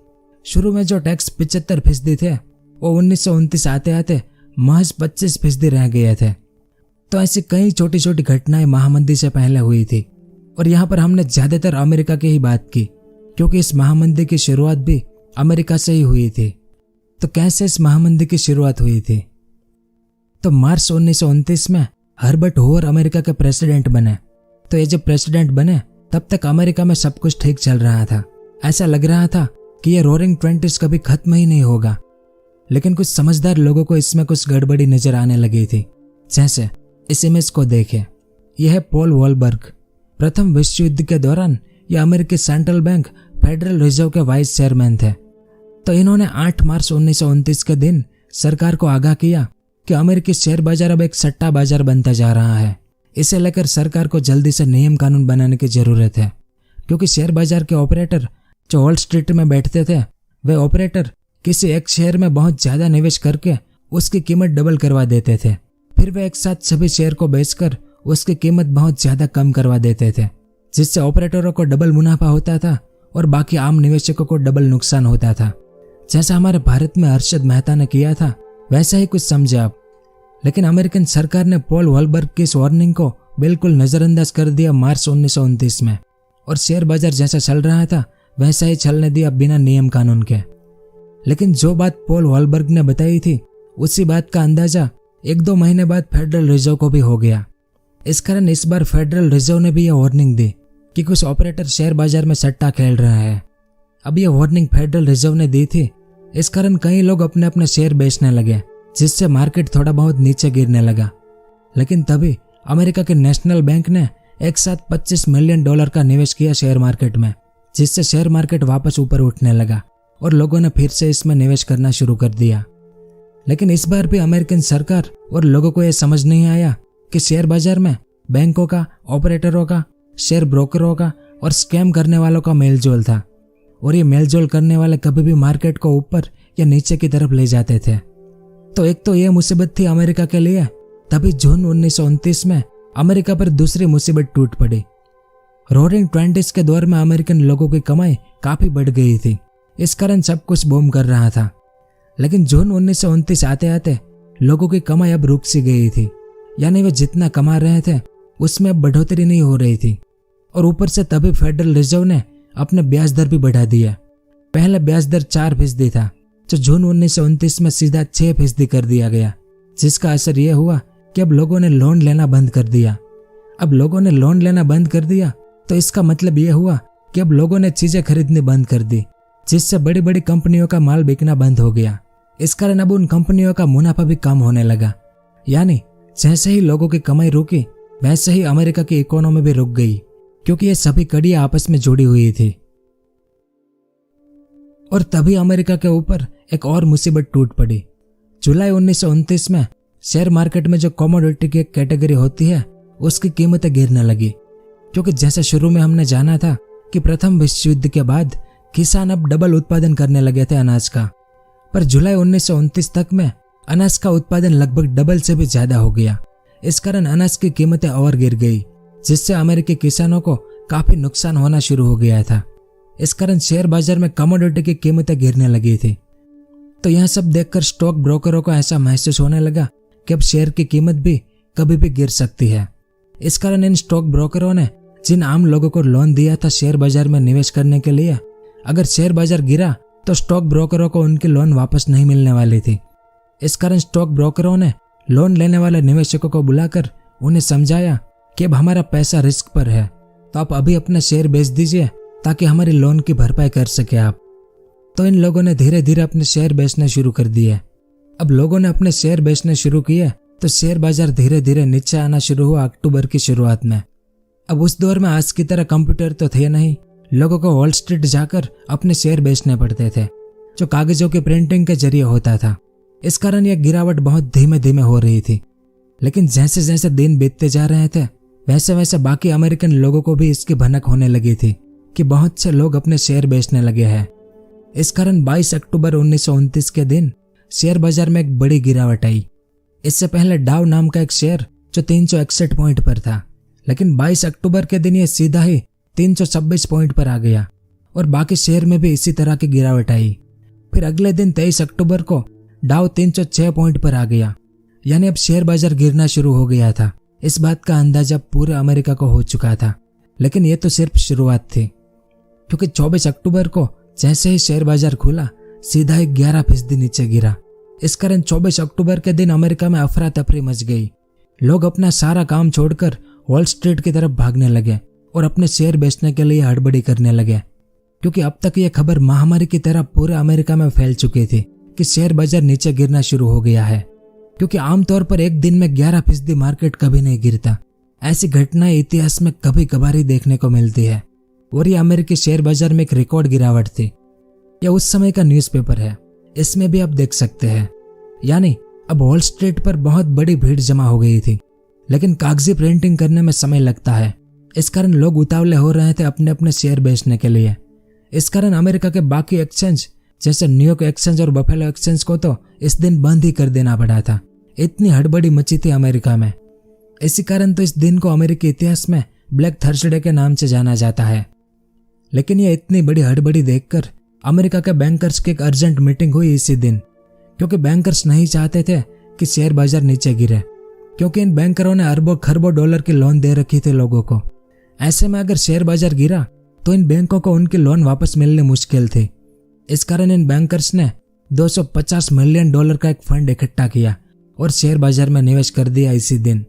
शुरू में जो टैक्स 75% थे वो 1929 आते आते महज 25% रह गए थे। तो ऐसी कई छोटी छोटी घटनाएं महामंदी से पहले हुई थी और यहाँ पर हमने ज्यादातर अमेरिका की ही बात की, क्योंकि इस महामंदी की शुरुआत भी अमेरिका से ही हुई थी। तो कैसे इस महामंदी की शुरुआत हुई थी? तो मार्च 1929 में हर्बर्ट हूवर अमेरिका के प्रेसिडेंट बने। तो ये जब प्रेसिडेंट बने तब तक अमेरिका में सब कुछ ठीक चल रहा था। ऐसा लग रहा था कि ये रोरिंग ट्वेंटीज कभी खत्म ही नहीं होगा। लेकिन कुछ समझदार लोगों को इसमें कुछ गड़बड़ी नजर आने लगी थी। जैसे इस इमेज को देखें, यह है पॉल वॉलबर्ग। प्रथम विश्व युद्ध के दौरान यह अमेरिकी सेंट्रल बैंक फेडरल रिजर्व के वाइस चेयरमैन थे। तो इन्होंने 8 मार्च 1929 के दिन सरकार को आगाह किया कि अमेरिकी शेयर बाजार अब एक सट्टा बाजार बनता जा रहा है। इसे लेकर सरकार को जल्दी से नियम कानून बनाने की जरूरत है, क्योंकि शेयर बाजार के ऑपरेटर जो वॉल स्ट्रीट में बैठते थे, वे ऑपरेटर किसी एक शेयर में बहुत ज्यादा निवेश करके उसकी कीमत डबल करवा देते थे। फिर वे एक साथ सभी शेयर को बेचकर उसकी कीमत बहुत ज्यादा कम करवा देते थे, जिससे ऑपरेटरों को डबल मुनाफा होता था और बाकी आम निवेशकों को डबल नुकसान होता था। जैसा हमारे भारत में हर्षद मेहता ने किया था, वैसा ही कुछ समझे आप। लेकिन अमेरिकन सरकार ने पॉल वॉलबर्ग की इस वार्निंग को बिल्कुल नजरअंदाज कर दिया मार्च 1929 में, और शेयर बाजार जैसा चल रहा था वैसा ही चलने दिया बिना नियम कानून के। लेकिन जो बात पॉल वॉलबर्ग ने बताई थी, उसी बात का अंदाजा 1-2 महीने बाद फेडरल रिजर्व को भी हो गया। इस कारण इस बार फेडरल रिजर्व ने भी यह वार्निंग दी कि कुछ ऑपरेटर शेयर बाजार में सट्टा खेल रहा है। अब यह वार्निंग फेडरल रिजर्व ने दी थी, इस कारण कई लोग अपने अपने शेयर बेचने लगे, जिससे मार्केट थोड़ा बहुत नीचे गिरने लगा। लेकिन तभी अमेरिका के नेशनल बैंक ने एक साथ $25 मिलियन का निवेश किया शेयर मार्केट में, जिससे शेयर मार्केट वापस ऊपर उठने लगा और लोगों ने फिर से इसमें निवेश करना शुरू कर दिया। लेकिन इस बार भी अमेरिकन सरकार और लोगों को यह समझ नहीं आया कि शेयर बाजार में बैंकों का, ऑपरेटरों का, शेयर ब्रोकरों का और स्कैम करने वालों का मेलजोल था, और ये मेलजोल करने वाले कभी भी मार्केट को ऊपर या नीचे की तरफ ले जाते थे। तो एक तो ये मुसीबत थी अमेरिका के लिए। तभी जून 1929 में अमेरिका पर दूसरी मुसीबत टूट पड़ी। रोरिंग ट्वेंटीज के दौर में अमेरिकन लोगों की कमाई काफी बढ़ गई थी, इस कारण सब कुछ बूम कर रहा था। लेकिन जून 1929 आते आते लोगों की कमाई अब रुक सी गई थी, यानी वे जितना कमा रहे थे उसमें अब बढ़ोतरी नहीं हो रही थी। और ऊपर से तभी फेडरल रिजर्व ने अपने ब्याज दर भी बढ़ा दिया। पहले ब्याज दर 4% था, जो जून 1929 में सीधा 6% कर दिया गया, जिसका असर यह हुआ कि अब लोगों ने लोन लेना बंद कर दिया। अब लोगों ने लोन लेना बंद कर दिया तो इसका मतलब यह हुआ कि अब लोगों ने चीजें खरीदनी बंद कर दी, जिससे बड़ी बड़ी कंपनियों का माल बिकना बंद हो गया। इस कारण अब उन कंपनियों का मुनाफा भी कम होने लगा। यानी जैसे ही लोगों की कमाई रुकी, वैसे ही अमेरिका की इकोनॉमी भी रुक गई, क्योंकि ये सभी कड़ियां आपस में जुड़ी हुई थी। और तभी अमेरिका के ऊपर एक और मुसीबत टूट पड़ी। जुलाई 1929 में शेयर मार्केट में जो कमोडिटी की एक कैटेगरी होती है, उसकी कीमतें गिरने लगी, क्योंकि जैसे शुरू में हमने जाना था कि प्रथम विश्व युद्ध के बाद किसान अब डबल उत्पादन करने लगे थे अनाज का। पर जुलाई 1929 तक में अनाज का उत्पादन लगभग डबल से भी ज्यादा हो गया। इस कारण अनाज की कीमतें और गिर गई, जिससे अमेरिकी किसानों को काफी नुकसान होना शुरू हो गया था। इस कारण शेयर बाजार में कमोडिटी की कीमतें गिरने लगी थी। तो यह सब देखकर स्टॉक ब्रोकरों को ऐसा महसूस होने लगा कि अब शेयर की कीमत भी कभी भी गिर सकती है। इस कारण इन स्टॉक ब्रोकरों ने जिन आम लोगों को लोन दिया था शेयर बाजार में निवेश करने के लिए, अगर शेयर बाजार गिरा तो स्टॉक ब्रोकरों को उनकी लोन वापस नहीं मिलने वाली थी। इस कारण स्टॉक ब्रोकरों ने लोन लेने वाले निवेशकों को बुलाकर उन्हें समझाया कि अब हमारा पैसा रिस्क पर है, तो आप अभी अपने शेयर बेच दीजिए ताकि हमारी लोन की भरपाई कर सके आप। तो इन लोगों ने धीरे धीरे अपने शेयर बेचने शुरू कर दिए। अब लोगों ने अपने शेयर बेचने शुरू किए तो शेयर बाजार धीरे धीरे नीचे आना शुरू हुआ अक्टूबर की शुरुआत में। अब उस दौर में आज की तरह कंप्यूटर तो थे नहीं, लोगों को वॉल स्ट्रीट जाकर अपने शेयर बेचने पड़ते थे, जो कागजों की प्रिंटिंग के जरिए होता था। इस कारण यह गिरावट बहुत धीमे धीमे हो रही थी। लेकिन जैसे जैसे दिन बीतते जा रहे थे, वैसे वैसे बाकी अमेरिकन लोगों को भी इसकी भनक होने लगी थी कि बहुत से लोग अपने शेयर बेचने लगे हैं। इस कारण 22 अक्टूबर 1929 के दिन शेयर बाजार में एक बड़ी गिरावट आई। इससे पहले डाउ नाम का एक शेयर जो 361 पॉइंट पर था, लेकिन 22 अक्टूबर के दिन यह सीधा ही 326 पॉइंट पर आ गया और बाकी शेयर में भी इसी तरह की गिरावट आई। फिर अगले दिन 23 अक्टूबर को डाउ 306 पॉइंट पर आ गया, यानी अब शेयर बाजार गिरना शुरू हो गया था। इस बात का अंदाजा पूरे अमेरिका को हो चुका था। लेकिन ये तो सिर्फ शुरुआत थी, क्योंकि 24 अक्टूबर को जैसे ही शेयर बाजार खुला सीधा ही 11% नीचे गिरा। इस कारण 24 अक्टूबर के दिन अमेरिका में अफरा तफरी मच गई। लोग अपना सारा काम छोड़कर वॉल स्ट्रीट की तरफ भागने लगे और अपने शेयर बेचने के लिए हड़बड़ी करने लगे, क्योंकि अब तक ये खबर महामारी की तरह पूरे अमेरिका में फैल चुकी थी कि शेयर बाजार नीचे गिरना शुरू हो गया है। क्योंकि आमतौर पर एक दिन में 11% मार्केट कभी नहीं गिरता। ऐसी घटनाएं इतिहास में कभी कभार ही देखने को मिलती है, और ये अमेरिकी शेयर बाजार में एक रिकॉर्ड गिरावट थी। यह उस समय का न्यूज़पेपर है, इसमें भी आप देख सकते हैं। यानी अब वॉल स्ट्रीट पर बहुत बड़ी भीड़ जमा हो गई थी, लेकिन कागजी प्रिंटिंग करने में समय लगता है। इस कारण लोग उतावले हो रहे थे अपने अपने शेयर बेचने के लिए। इस कारण अमेरिका के बाकी एक्सचेंज जैसे न्यूयॉर्क एक्सचेंज और बफेलो एक्सचेंज को तो इस दिन बंद ही कर देना पड़ा था। इतनी हड़बड़ी मची थी अमेरिका में। इसी कारण तो इस दिन को अमेरिकी इतिहास में ब्लैक थर्सडे के नाम से जाना जाता है। लेकिन ये इतनी बड़ी हड़बड़ी देखकर अमेरिका के बैंकर्स की एक अर्जेंट मीटिंग हुई इसी दिन, क्योंकि बैंकर्स नहीं चाहते थे कि शेयर बाजार नीचे गिरे, क्योंकि इन बैंकरों ने अरबों खरबों डॉलर की लोन दे रखी थी लोगों को। ऐसे में अगर शेयर बाजार गिरा तो इन बैंकों को उनकी लोन वापस मिलनी मुश्किल थी। इस कारण इन बैंकर्स ने $250 मिलियन का एक फंड इकट्ठा किया और शेयर बाजार में निवेश कर दिया इसी दिन।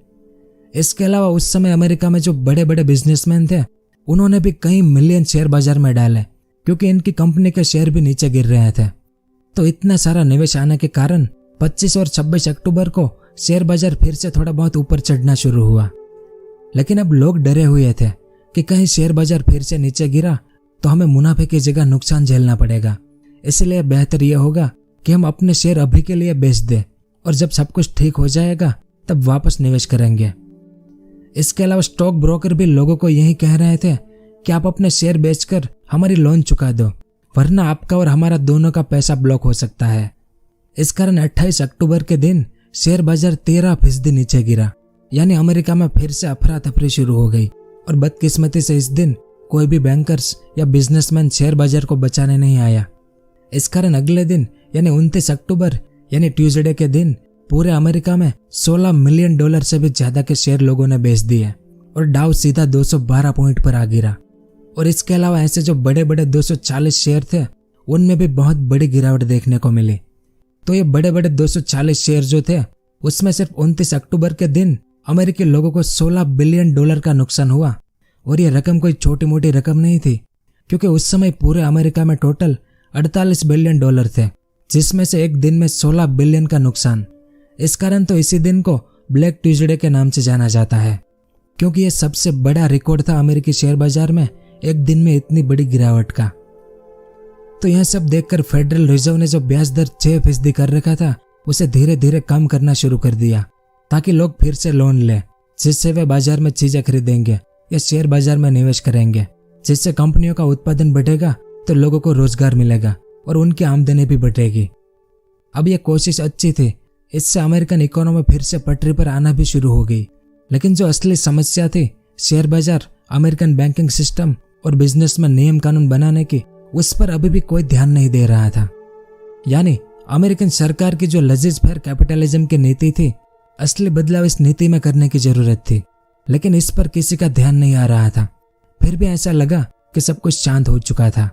इसके अलावा उस समय अमेरिका में जो बड़े बड़े बिजनेसमैन थे उन्होंने भी कई मिलियन शेयर बाजार में डाले, क्योंकि इनकी कंपनी के शेयर भी नीचे गिर रहे थे। तो इतना सारा निवेश आने के कारण 25 और 26 अक्टूबर को शेयर बाजार फिर से थोड़ा बहुत ऊपर चढ़ना शुरू हुआ। लेकिन अब लोग डरे हुए थे कि कहीं शेयर बाजार फिर से नीचे गिरा तो हमें मुनाफे की जगह नुकसान झेलना पड़ेगा। इसलिए बेहतर यह होगा कि हम अपने शेयर अभी के लिए बेच दें और जब सब कुछ ठीक हो जाएगा तब वापस निवेश करेंगे। इसके अलावा स्टॉक ब्रोकर भी लोगों को यही कह रहे थे कि आप अपने शेयर बेचकर हमारी लोन चुका दो, वरना आपका और हमारा दोनों का पैसा ब्लॉक हो सकता है। इस कारण 28 अक्टूबर के दिन शेयर बाजार 13% नीचे गिरा। यानी अमेरिका में फिर से अफरा तफरी शुरू हो गई, और बदकिस्मती से इस दिन कोई भी बैंकर्स या बिजनेसमैन शेयर बाजार को बचाने नहीं आया। इस कारण अगले दिन यानी 29 अक्टूबर यानी ट्यूसडे के दिन पूरे अमेरिका में $16 मिलियन से भी ज्यादा के शेयर लोगों ने बेच दिए और डाउ सीधा 212 पॉइंट पर आ गिरा। और इसके अलावा ऐसे जो बड़े बड़े 240 शेयर थे उनमें भी बहुत बड़ी गिरावट देखने को मिली। तो ये बड़े बड़े 240 शेयर जो थे उसमें सिर्फ 29 अक्टूबर के दिन अमेरिकी लोगों को $16 बिलियन का नुकसान हुआ। और ये रकम कोई छोटी मोटी रकम नहीं थी, क्योंकि उस समय पूरे अमेरिका में टोटल $48 बिलियन थे, जिसमें से एक दिन में 16 बिलियन का नुकसान। इस कारण तो इसी दिन को ब्लैक ट्यूसडे के नाम से जाना जाता है, क्योंकि यह सबसे बड़ा रिकॉर्ड था अमेरिकी शेयर बाजार में एक दिन में इतनी बड़ी गिरावट का। तो यह सब देखकर फेडरल रिजर्व ने जो ब्याज दर 6% कर रखा था उसे धीरे धीरे कम करना शुरू कर दिया, ताकि लोग फिर से लोन लें, जिससे वे बाजार में चीजें खरीदेंगे या शेयर बाजार में निवेश करेंगे, जिससे कंपनियों का उत्पादन बढ़ेगा तो लोगों को रोजगार मिलेगा और उनकी आमदनी भी बढ़ेगी। अब यह कोशिश अच्छी थी, इससे अमेरिकन इकोनॉमी फिर से पटरी पर आना भी शुरू हो गई। लेकिन जो असली समस्या थी शेयर बाजार, अमेरिकन बैंकिंग सिस्टम और बिजनेस में नियम कानून बनाने की, उस पर अभी भी कोई ध्यान नहीं दे रहा था। यानी अमेरिकन सरकार की जो लजीज फेयर कैपिटलिज्म की नीति थी, असली बदलाव इस नीति में करने की जरूरत थी, लेकिन इस पर किसी का ध्यान नहीं आ रहा था। फिर भी ऐसा लगा कि सब कुछ शांत हो चुका था।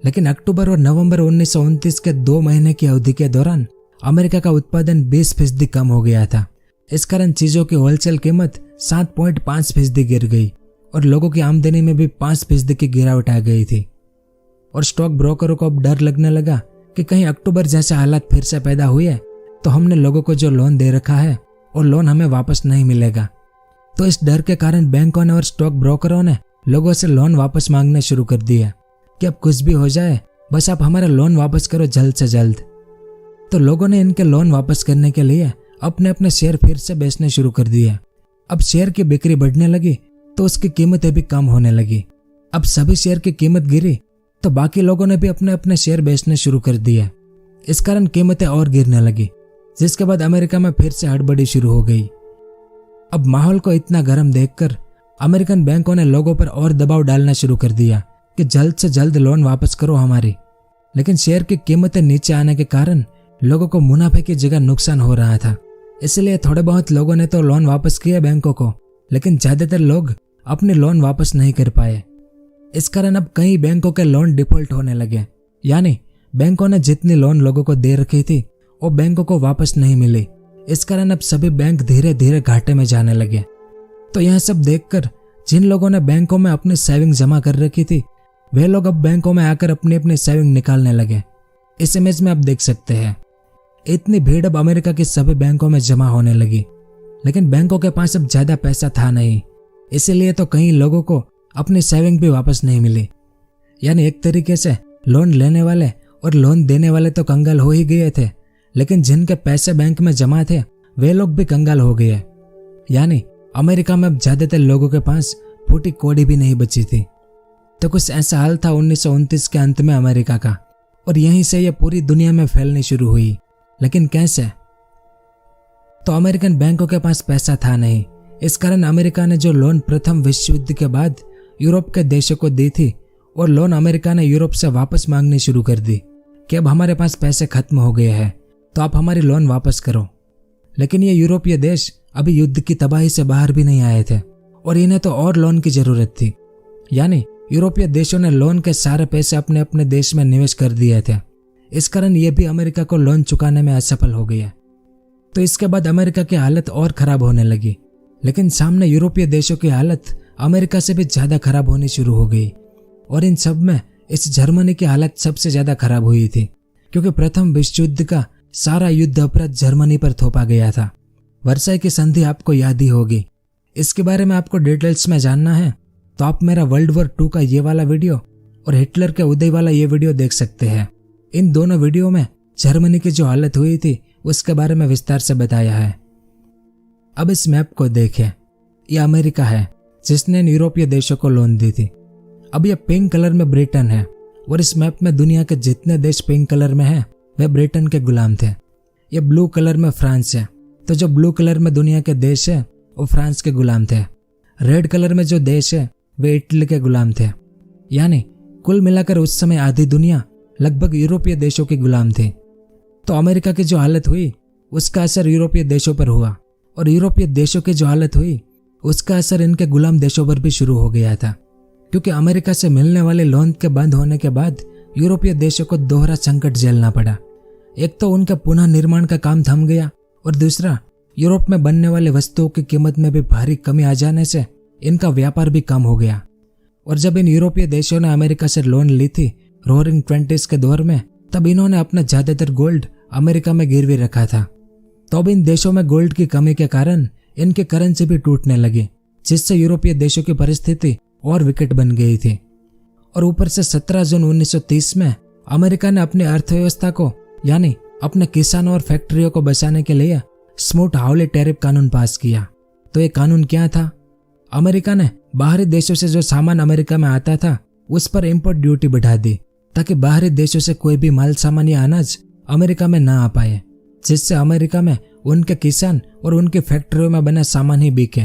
लेकिन अक्टूबर और नवंबर 1929 के 2 महीने की अवधि के दौरान अमेरिका का उत्पादन 20% कम हो गया था। इस कारण चीजों की होलसेल कीमत 7.5% गिर गई और लोगों की आमदनी में भी 5% की गिरावट आ गई थी। और स्टॉक ब्रोकरों को अब डर लगने लगा कि कहीं अक्टूबर जैसे हालात फिर से पैदा हुए तो हमने लोगों को जो लोन दे रखा है और लोन हमें वापस नहीं मिलेगा। तो इस डर के कारण बैंकों ने और स्टॉक ब्रोकरों ने लोगों से लोन वापस मांगने शुरू कर दिया कि अब कुछ भी हो जाए, बस आप हमारा लोन वापस करो जल्द से जल्द। तो लोगों ने इनके लोन वापस करने के लिए अपने अपने शेयर फिर से बेचने शुरू कर दिए। अब शेयर की बिक्री बढ़ने लगी तो उसकी कीमतें भी कम होने लगी। अब सभी शेयर की कीमत गिरी तो बाकी लोगों ने भी अपने अपने शेयर बेचने शुरू कर दिए। इस कारण कीमतें और गिरने लगी, जिसके बाद अमेरिका में फिर से हड़बड़ी शुरू हो गई। अब माहौल को इतना गर्म देखकर अमेरिकन बैंकों ने लोगों पर और दबाव डालना शुरू कर दिया कि जल्द से जल्द लोन वापस करो हमारी। लेकिन शेयर की कीमतें नीचे आने के कारण लोगों को मुनाफे की जगह नुकसान हो रहा था। इसलिए थोड़े बहुत लोगों ने तो लोन वापस किए बैंकों को, लेकिन ज्यादातर लोग अपने लोन वापस नहीं कर पाए। इस कारण अब कई बैंकों के लोन डिफॉल्ट होने लगे, यानी बैंकों ने जितनी लोन लोगों को दे रखी थी वो बैंकों को वापस नहीं मिली। इस कारण अब सभी बैंक धीरे धीरे घाटे में जाने लगे। तो यह सब देखकर जिन लोगों ने बैंकों में अपनी सेविंग जमा कर रखी थी वे लोग अब बैंकों में आकर अपनी अपनी सेविंग निकालने लगे। इस इमेज में आप देख सकते हैं इतनी भीड़ अब अमेरिका की सभी बैंकों में जमा होने लगी, लेकिन बैंकों के पास अब ज्यादा पैसा था नहीं, इसीलिए तो कई लोगों को अपनी सेविंग भी वापस नहीं मिली। यानी एक तरीके से लोन लेने वाले और लोन देने वाले तो कंगाल हो ही गए थे, लेकिन जिनके पैसे बैंक में जमा थे वे लोग भी कंगाल हो गए। यानी अमेरिका में अब ज्यादातर लोगों के पास फूटी कौड़ी भी नहीं बची थी। तो कुछ ऐसा हाल था 1929 के अंत में अमेरिका का, और यहीं से यह पूरी दुनिया में फैलनी शुरू हुई। लेकिन कैसे? तो अमेरिकन बैंकों के पास पैसा था नहीं, इस कारण अमेरिका ने जो लोन प्रथम विश्व युद्ध के बाद यूरोप के देशों को दी थी और लोन अमेरिका ने यूरोप से वापस मांगनी शुरू कर दी कि अब हमारे पास पैसे खत्म हो गए हैं तो आप हमारी लोन वापस करो। लेकिन ये यूरोपीय देश अभी युद्ध की तबाही से बाहर भी नहीं आए थे और इन्हें तो और लोन की जरूरत थी। यानी यूरोपीय देशों ने लोन के सारे पैसे अपने अपने देश में निवेश कर दिए थे, इस कारण ये भी अमेरिका को लोन चुकाने में असफल हो गया। तो इसके बाद अमेरिका की हालत और खराब होने लगी, लेकिन सामने यूरोपीय देशों की हालत अमेरिका से भी ज्यादा खराब होनी शुरू हो गई। और इन सब में इस जर्मनी की हालत सबसे ज्यादा खराब हुई थी, क्योंकि प्रथम विश्व युद्ध का सारा युद्ध अपराध जर्मनी पर थोपा गया था। वर्साई की संधि आपको याद ही होगी। इसके बारे में आपको डिटेल्स में जानना है तो आप मेरा वर्ल्ड वॉर 2 का ये वाला वीडियो और हिटलर के उदय वाला ये वीडियो देख सकते हैं। इन दोनों वीडियो में जर्मनी की जो हालत हुई थी उसके बारे में विस्तार से बताया है। अब इस मैप को देखें, यह अमेरिका है जिसने इन यूरोपीय देशों को लोन दी थी। अब यह पिंक कलर में ब्रिटेन है और इस मैप में दुनिया के जितने देश पिंक कलर में हैं वे ब्रिटेन के गुलाम थे। यह ब्लू कलर में फ्रांस है, तो जो ब्लू कलर में दुनिया के देश है वो फ्रांस के गुलाम थे। रेड कलर में जो देश है वे इटली के गुलाम थे। यानी कुल मिलाकर उस समय आधी दुनिया लगभग यूरोपीय देशों की गुलाम थी। तो अमेरिका की जो हालत हुई उसका असर यूरोपीय देशों पर हुआ, और यूरोपीय देशों की जो हालत हुई उसका असर इनके गुलाम देशों पर भी शुरू हो गया था, क्योंकि अमेरिका से मिलने वाले लोन के बंद होने के बाद यूरोपीय देशों को दोहरा संकट झेलना पड़ा। एक तो उनका पुनः निर्माण का काम थम गया, और दूसरा यूरोप में बनने वाले वस्तुओं की कीमत में भी भारी कमी आ जाने से इनका व्यापार भी कम हो गया। और जब इन यूरोपीय देशों ने अमेरिका से लोन ली थी रोअरिंग 20s के दौर में, तब इन्होंने अपना ज्यादातर गोल्ड अमेरिका में गिरवी रखा था। तो अब इन देशों में गोल्ड की कमी के कारण इनकी करेंसी भी टूटने लगी, जिससे यूरोपीय देशों की परिस्थिति और विकट बन गई थी। और ऊपर से 17 जून 1930 में अमेरिका ने अपनी अर्थव्यवस्था को यानी अपने किसानों और फैक्ट्रियों को बचाने के लिए स्मूथ हाउली टैरिफ कानून पास किया। तो ये कानून क्या था? अमेरिका ने बाहरी देशों से जो सामान अमेरिका में आता था उस पर इंपोर्ट ड्यूटी बढ़ा दी, ताकि बाहरी देशों से कोई भी माल सामान या अनाज अमेरिका में ना आ पाए, जिससे अमेरिका में उनके किसान और उनकी फैक्ट्रियों में बना सामान ही बिके।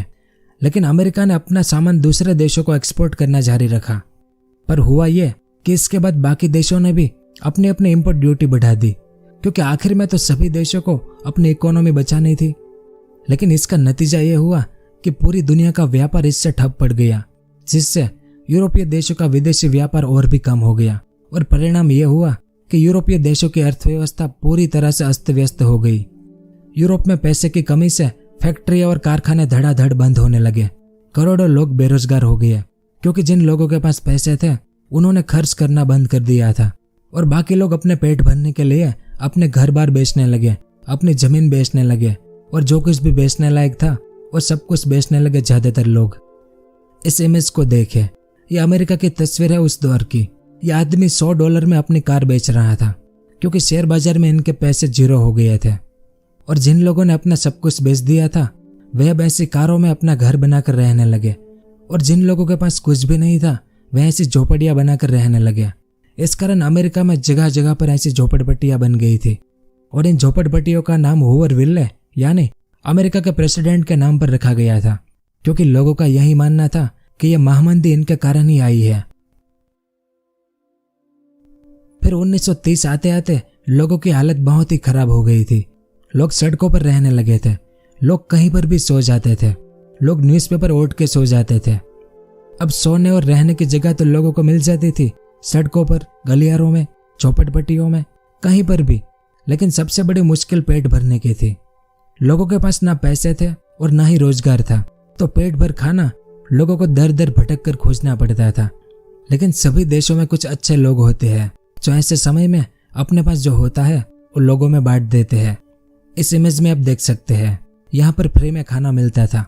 लेकिन अमेरिका ने अपना सामान दूसरे देशों को एक्सपोर्ट करना जारी रखा। पर हुआ ये कि इसके बाद बाकी देशों ने भी अपनी अपनी इंपोर्ट ड्यूटी बढ़ा दी, क्योंकि आखिर में तो सभी देशों को अपनी इकोनॉमी बचानी थी। लेकिन इसका नतीजा ये हुआ कि पूरी दुनिया का व्यापार इससे ठप पड़ गया, जिससे यूरोपीय देशों का विदेशी व्यापार और भी कम हो गया। और परिणाम यह हुआ कि यूरोपीय देशों की अर्थव्यवस्था पूरी तरह से अस्त व्यस्त हो गई। यूरोप में पैसे की कमी से फैक्ट्रियां और कारखाने धड़ाधड़ बंद होने लगे। करोड़ों लोग बेरोजगार हो गए, क्योंकि जिन लोगों के पास पैसे थे उन्होंने खर्च करना बंद कर दिया था, और बाकी लोग अपने पेट भरने के लिए अपने घर बार बेचने लगे, अपनी जमीन बेचने लगे, और जो कुछ भी बेचने लायक था वो सब कुछ बेचने लगे ज्यादातर लोग। इस इमेज को देखें, यह अमेरिका की तस्वीर है उस दौर की। यह आदमी $100 में अपनी कार बेच रहा था, क्योंकि शेयर बाजार में इनके पैसे जीरो हो गए थे। और जिन लोगों ने अपना सब कुछ बेच दिया था वे अब ऐसी कारों में अपना घर बनाकर रहने लगे, और जिन लोगों के पास कुछ भी नहीं था वे ऐसी झोपड़ियां बनाकर रहने लगे। इस कारण अमेरिका में जगह जगह पर ऐसी झोपड़पट्टियां बन गई थी, और इन झोपड़पट्टियों का नाम हूवर विले यानी अमेरिका के प्रेसिडेंट के नाम पर रखा गया था, क्योंकि लोगों का यही मानना था कि यह महामंदी इनके कारण ही आई है। फिर 1930 आते आते लोगों की हालत बहुत ही खराब हो गई थी। लोग सड़कों पर रहने लगे थे, लोग कहीं पर भी सो जाते थे, लोग न्यूज़पेपर ओढ़ के सो जाते थे, अब सोने और रहने की जगह तो लोगों को मिल जाती थी, सड़कों पर, गलियारों में, झोपड़पट्टियों में, कहीं पर भी। लेकिन सबसे बड़ी मुश्किल पेट भरने की थी। लोगों के पास ना पैसे थे और ना ही रोजगार था, तो पेट भर खाना लोगों को दर दर भटक कर खोजना पड़ता था। लेकिन सभी देशों में कुछ अच्छे लोग होते हैं जो ऐसे समय में अपने पास जो होता है वो लोगों में बांट देते हैं। इस इमेज में आप देख सकते हैं, यहाँ पर फ्री में खाना मिलता था,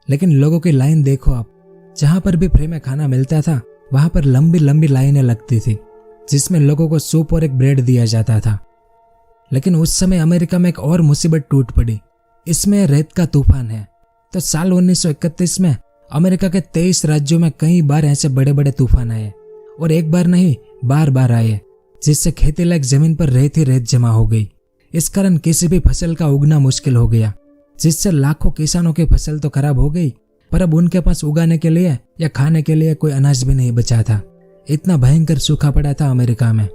लेकिन लोगों की लाइन देखो आप। जहाँ पर भी फ्री में खाना मिलता था वहाँ पर लंबी लंबी लाइनें लगती थी, जिसमें लोगों को सूप और एक ब्रेड दिया जाता था। लेकिन उस समय अमेरिका में एक और मुसीबत टूट पड़ी। इसमें रेत का तूफान है। तो साल 1931 में अमेरिका के 23 राज्यों में कई बार ऐसे बड़े बड़े तूफान आए, और एक बार नहीं बार बार आए, जिससे खेती लायक जमीन पर रेत ही रेत जमा हो गई। इस कारण किसी भी फसल का उगना मुश्किल हो गया, जिससे लाखों किसानों की फसल तो खराब हो गई, पर अब उनके पास उगाने के लिए या खाने के लिए कोई अनाज भी नहीं बचा था। इतना भयंकर सूखा पड़ा था अमेरिका में।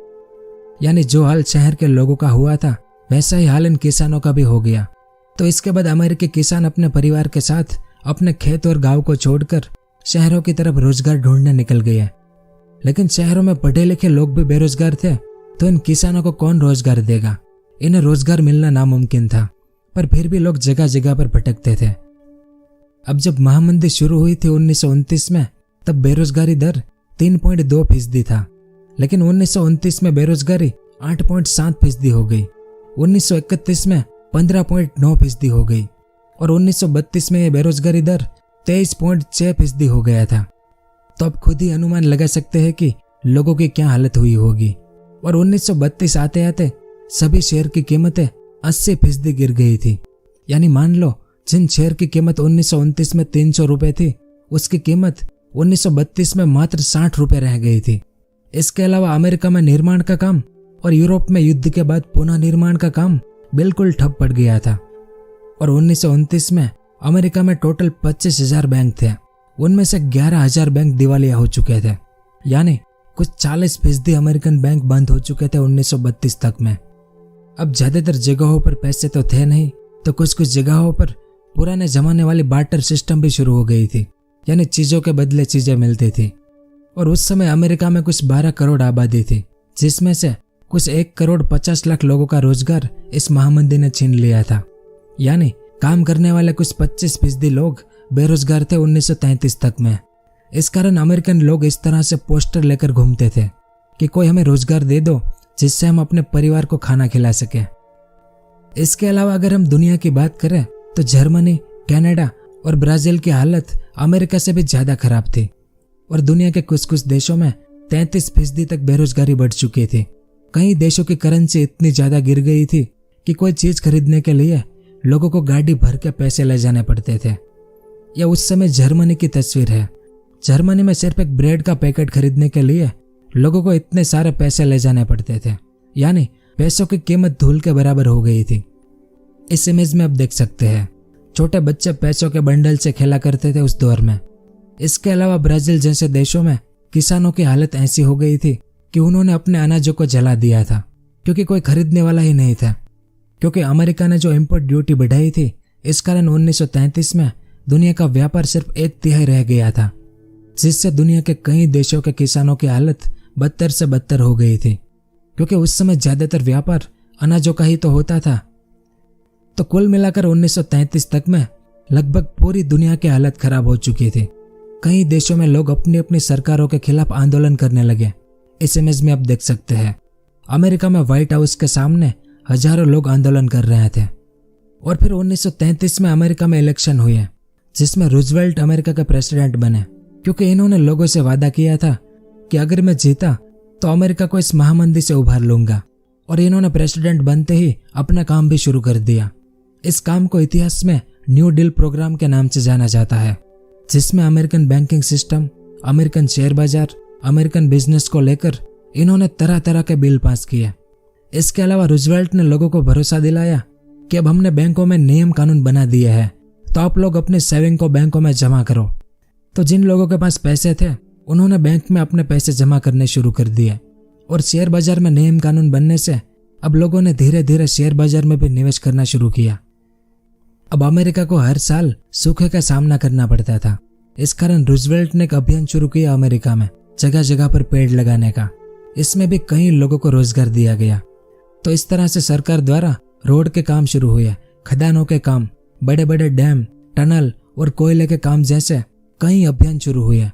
यानी जो हाल शहर के लोगों का हुआ था वैसा ही हाल इन किसानों का भी हो गया। तो इसके बाद अमेरिकी किसान अपने परिवार के साथ अपने खेत और गांव को छोड़कर शहरों की तरफ रोजगार ढूंढने निकल गए। लेकिन शहरों में पढ़े लिखे लोग भी बेरोजगार थे, तो इन किसानों को कौन रोजगार देगा। इन्हें रोजगार मिलना नामुमकिन था, पर फिर भी लोग जगह जगह पर भटकते थे। अब जब महामंदी शुरू हुई थी 1929 में, तब बेरोजगारी दर 3.2% था। लेकिन 1929 में बेरोजगारी 8.7% हो गई, 1931 में 15.9% हो गई, और 1932 में यह बेरोजगारी दर 23.6% हो गया था। तो आप खुद ही अनुमान लगा सकते हैं कि लोगों की क्या हालत हुई होगी। और 1932 आते आते सभी शेयर की कीमतें 80% गिर गई थी। यानी मान लो जिन शेयर की कीमत 1929 में 300 रुपए थी, उसकी कीमत 1932 में मात्र 60 रुपए रह गई थी। इसके अलावा अमेरिका में निर्माण का काम और यूरोप में युद्ध के बाद पुनः निर्माण का काम बिल्कुल ठप पड़ गया था। और 1929 में अमेरिका में टोटल 25,000 बैंक थे, उनमें से 11,000 बैंक दिवालिया हो चुके थे। यानी कुछ 40% अमेरिकन बैंक बंद हो चुके थे 1932 तक में। अब ज्यादातर जगहों पर पैसे तो थे नहीं, तो कुछ कुछ जगहों पर पुराने जमाने वाली बार्टर सिस्टम भी शुरू हो गई थी, यानी चीजों के बदले चीजें मिलती थी। और उस समय अमेरिका में कुछ 12 करोड़ आबादी थी, जिसमें से कुछ 1,50,00,000 लोगों का रोजगार इस महामंदी ने छीन लिया था। यानी काम करने वाले कुछ 25% लोग बेरोजगार थे 1933 तक में। इस कारण अमेरिकन लोग इस तरह से पोस्टर लेकर घूमते थे कि कोई हमें रोजगार दे दो, जिससे हम अपने परिवार को खाना खिला सके। इसके अलावा अगर हम दुनिया की बात करें तो जर्मनी, कनाडा और ब्राजील की हालत अमेरिका से भी ज्यादा खराब थी। और दुनिया के कुछ कुछ देशों में 33% तक बेरोजगारी बढ़ चुकी थी। कई देशों की करेंसी इतनी ज्यादा गिर गई थी कि कोई चीज खरीदने के लिए लोगों को गाड़ी भर के पैसे ले जाने पड़ते थे। यह उस समय जर्मनी की तस्वीर है। जर्मनी में सिर्फ एक ब्रेड का पैकेट खरीदने के लिए लोगों को इतने सारे पैसे ले जाने पड़ते थे, यानी पैसों की कीमत धूल के बराबर हो गई थी। इस इमेज में आप देख सकते हैं, छोटे बच्चे पैसों के बंडल से खेला करते थे उस दौर में। इसके अलावा ब्राजील जैसे देशों में किसानों की हालत ऐसी हो गई थी कि उन्होंने अपने अनाजों को जला दिया था, क्योंकि कोई खरीदने वाला ही नहीं था। क्योंकि अमेरिका ने जो इंपोर्ट ड्यूटी बढ़ाई थी, इस कारण 1933 में दुनिया का व्यापार सिर्फ 1/3 रह गया था, जिससे दुनिया के कई देशों के किसानों की हालत बदतर से बदतर हो गई थी। क्योंकि उस समय ज्यादातर व्यापार अनाजों का ही तो होता था। तो कुल मिलाकर 1933 तक में लगभग पूरी दुनिया की हालत खराब हो चुकी थी। कई देशों में लोग अपनी अपनी सरकारों के खिलाफ आंदोलन करने लगे। इस इमेज में आप देख सकते हैं, अमेरिका में व्हाइट हाउस के सामने हजारों लोग आंदोलन कर रहे थे। और फिर 1933 में अमेरिका में इलेक्शन हुए, जिसमें रूजवेल्ट अमेरिका के प्रेसिडेंट बने, क्योंकि इन्होंने लोगों से वादा किया था कि अगर मैं जीता तो अमेरिका को इस महामंदी से उभार लूंगा। और इन्होंने प्रेसिडेंट बनते ही अपना काम भी शुरू कर दिया। इस काम को इतिहास में न्यू डील प्रोग्राम के नाम से जाना जाता है, जिसमें American banking system, American share बाजार, अमेरिकन बिजनेस को लेकर इन्होंने तरह तरह के बिल पास किए। इसके अलावा रूजवेल्ट ने लोगों को भरोसा दिलाया कि अब हमने बैंकों में नियम कानून बना दिए हैं, तो आप लोग अपने सेविंग को बैंकों में जमा करो। तो जिन लोगों के पास पैसे थे उन्होंने बैंक में अपने पैसे जमा करने शुरू कर दिए। और शेयर बाजार में नियम कानून बनने से अब लोगों ने धीरे धीरे शेयर बाजार में भी निवेश करना शुरू किया। अब अमेरिका को हर साल सूखे का सामना करना पड़ता था। इस कारण रूजवेल्ट ने एक अभियान शुरू किया अमेरिका में जगह जगह पर पेड़ लगाने का। इसमें भी कई लोगों को रोजगार दिया गया। तो इस तरह से सरकार द्वारा रोड के काम शुरू हुए, खदानों के काम, बड़े बड़े डैम, टनल और कोयले के काम जैसे कई अभियान शुरू हुए।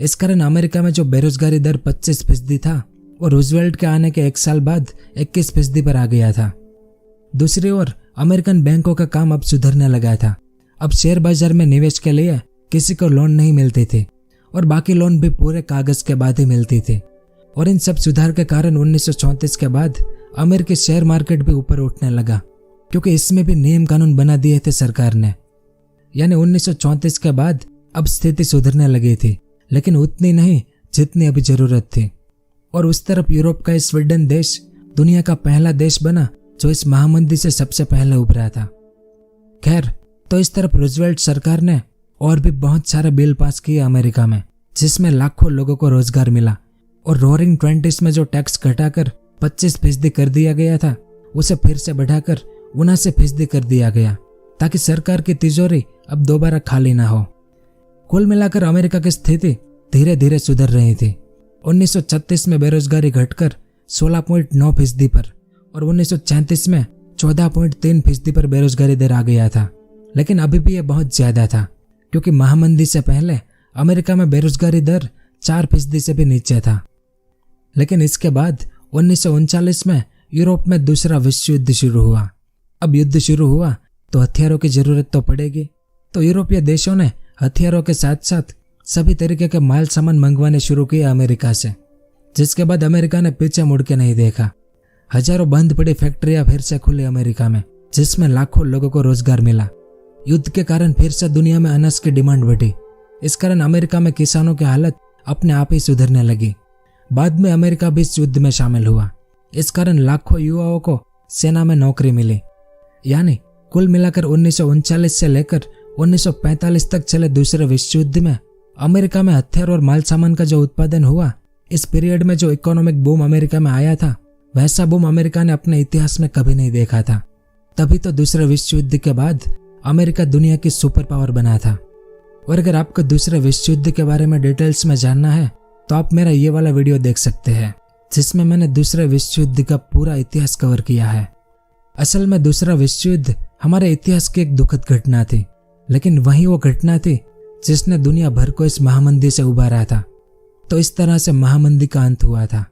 इस कारण अमेरिका में जो बेरोजगारी दर 25% था वो रूजवेल्ट के आने के 1 साल बाद 21% पर आ गया था। दूसरी ओर अमेरिकन बैंकों का काम अब सुधरने लगा था। अब शेयर बाजार में निवेश के लिए किसी को लोन नहीं मिलती थी और बाकी लोन भी पूरे कागज के बाद ही मिलती थी। और इन सब सुधार के कारण 1934 के बाद अमेरिकी शेयर मार्केट भी ऊपर उठने लगा, क्योंकि इसमें भी नियम कानून बना दिए थे सरकार ने। यानी 1934 के बाद अब स्थिति सुधरने लगी थी, लेकिन उतनी नहीं जितनी अभी जरूरत थी। और उस तरफ यूरोप का स्वीडन देश दुनिया का पहला देश बना जो इस महामंदी से सबसे पहले उभरा था। खैर, तो इस तरफ रूजवेल्ट सरकार ने और भी बहुत सारे बिल पास किए अमेरिका में, जिसमें लाखों लोगों को रोजगार मिला। और रोअरिंग 20s में जो टैक्स घटाकर 25% कर दिया गया था, उसे फिर से बढ़ाकर 79% कर दिया गया, ताकि सरकार की तिजोरी अब दोबारा खाली ना हो। कुल मिलाकर अमेरिका की स्थिति धीरे धीरे सुधर रही थी। 1936 में बेरोजगारी घटकर 16.9% पर और 1934 में 14.3% पर बेरोजगारी दर आ गया था। लेकिन अभी भी यह बहुत ज्यादा था, क्योंकि महामंदी से पहले अमेरिका में बेरोजगारी दर 4% से भी नीचे था। लेकिन इसके बाद 1939 में यूरोप में दूसरा विश्व युद्ध शुरू हुआ। अब युद्ध शुरू हुआ तो हथियारों की जरूरत तो पड़ेगी। तो यूरोपीय देशों ने हथियारों के साथ साथ सभी तरीके के माल सामान मंगवाने शुरू किए अमेरिका से, जिसके बाद अमेरिका ने पीछे मुड़ के नहीं देखा। हजारों बंद पड़ी फैक्ट्रियां फिर से खुली अमेरिका में, जिसमें लाखों लोगों को रोजगार मिला। युद्ध के कारण फिर से दुनिया में अनाज की डिमांड बढ़ी। इस कारण अमेरिका में किसानों की हालत अपने आप ही सुधरने लगी। बाद में अमेरिका भी इस युद्ध में शामिल हुआ। इस कारण लाखों युवाओं को सेना में नौकरी मिली। यानी कुल मिलाकर 1939 से लेकर 1945 तक चले दूसरे विश्व युद्ध में अमेरिका में हथियार और माल सामान का जो उत्पादन हुआ, इस पीरियड में जो इकोनॉमिक बूम अमेरिका में आया था, वैसा बूम अमेरिका ने अपने इतिहास में कभी नहीं देखा था। तभी तो दूसरे विश्व युद्ध के बाद अमेरिका दुनिया की सुपर पावर बना था। और अगर आपको दूसरे विश्व युद्ध के बारे में डिटेल्स में जानना है तो आप मेरा ये वाला वीडियो देख सकते हैं, जिसमें मैंने दूसरे विश्व युद्ध का पूरा इतिहास कवर किया है। असल में दूसरा विश्व युद्ध हमारे इतिहास की एक दुखद घटना थी, लेकिन वही वो घटना थी जिसने दुनिया भर को इस महामंदी से उबारा था। तो इस तरह से महामंदी का अंत हुआ था।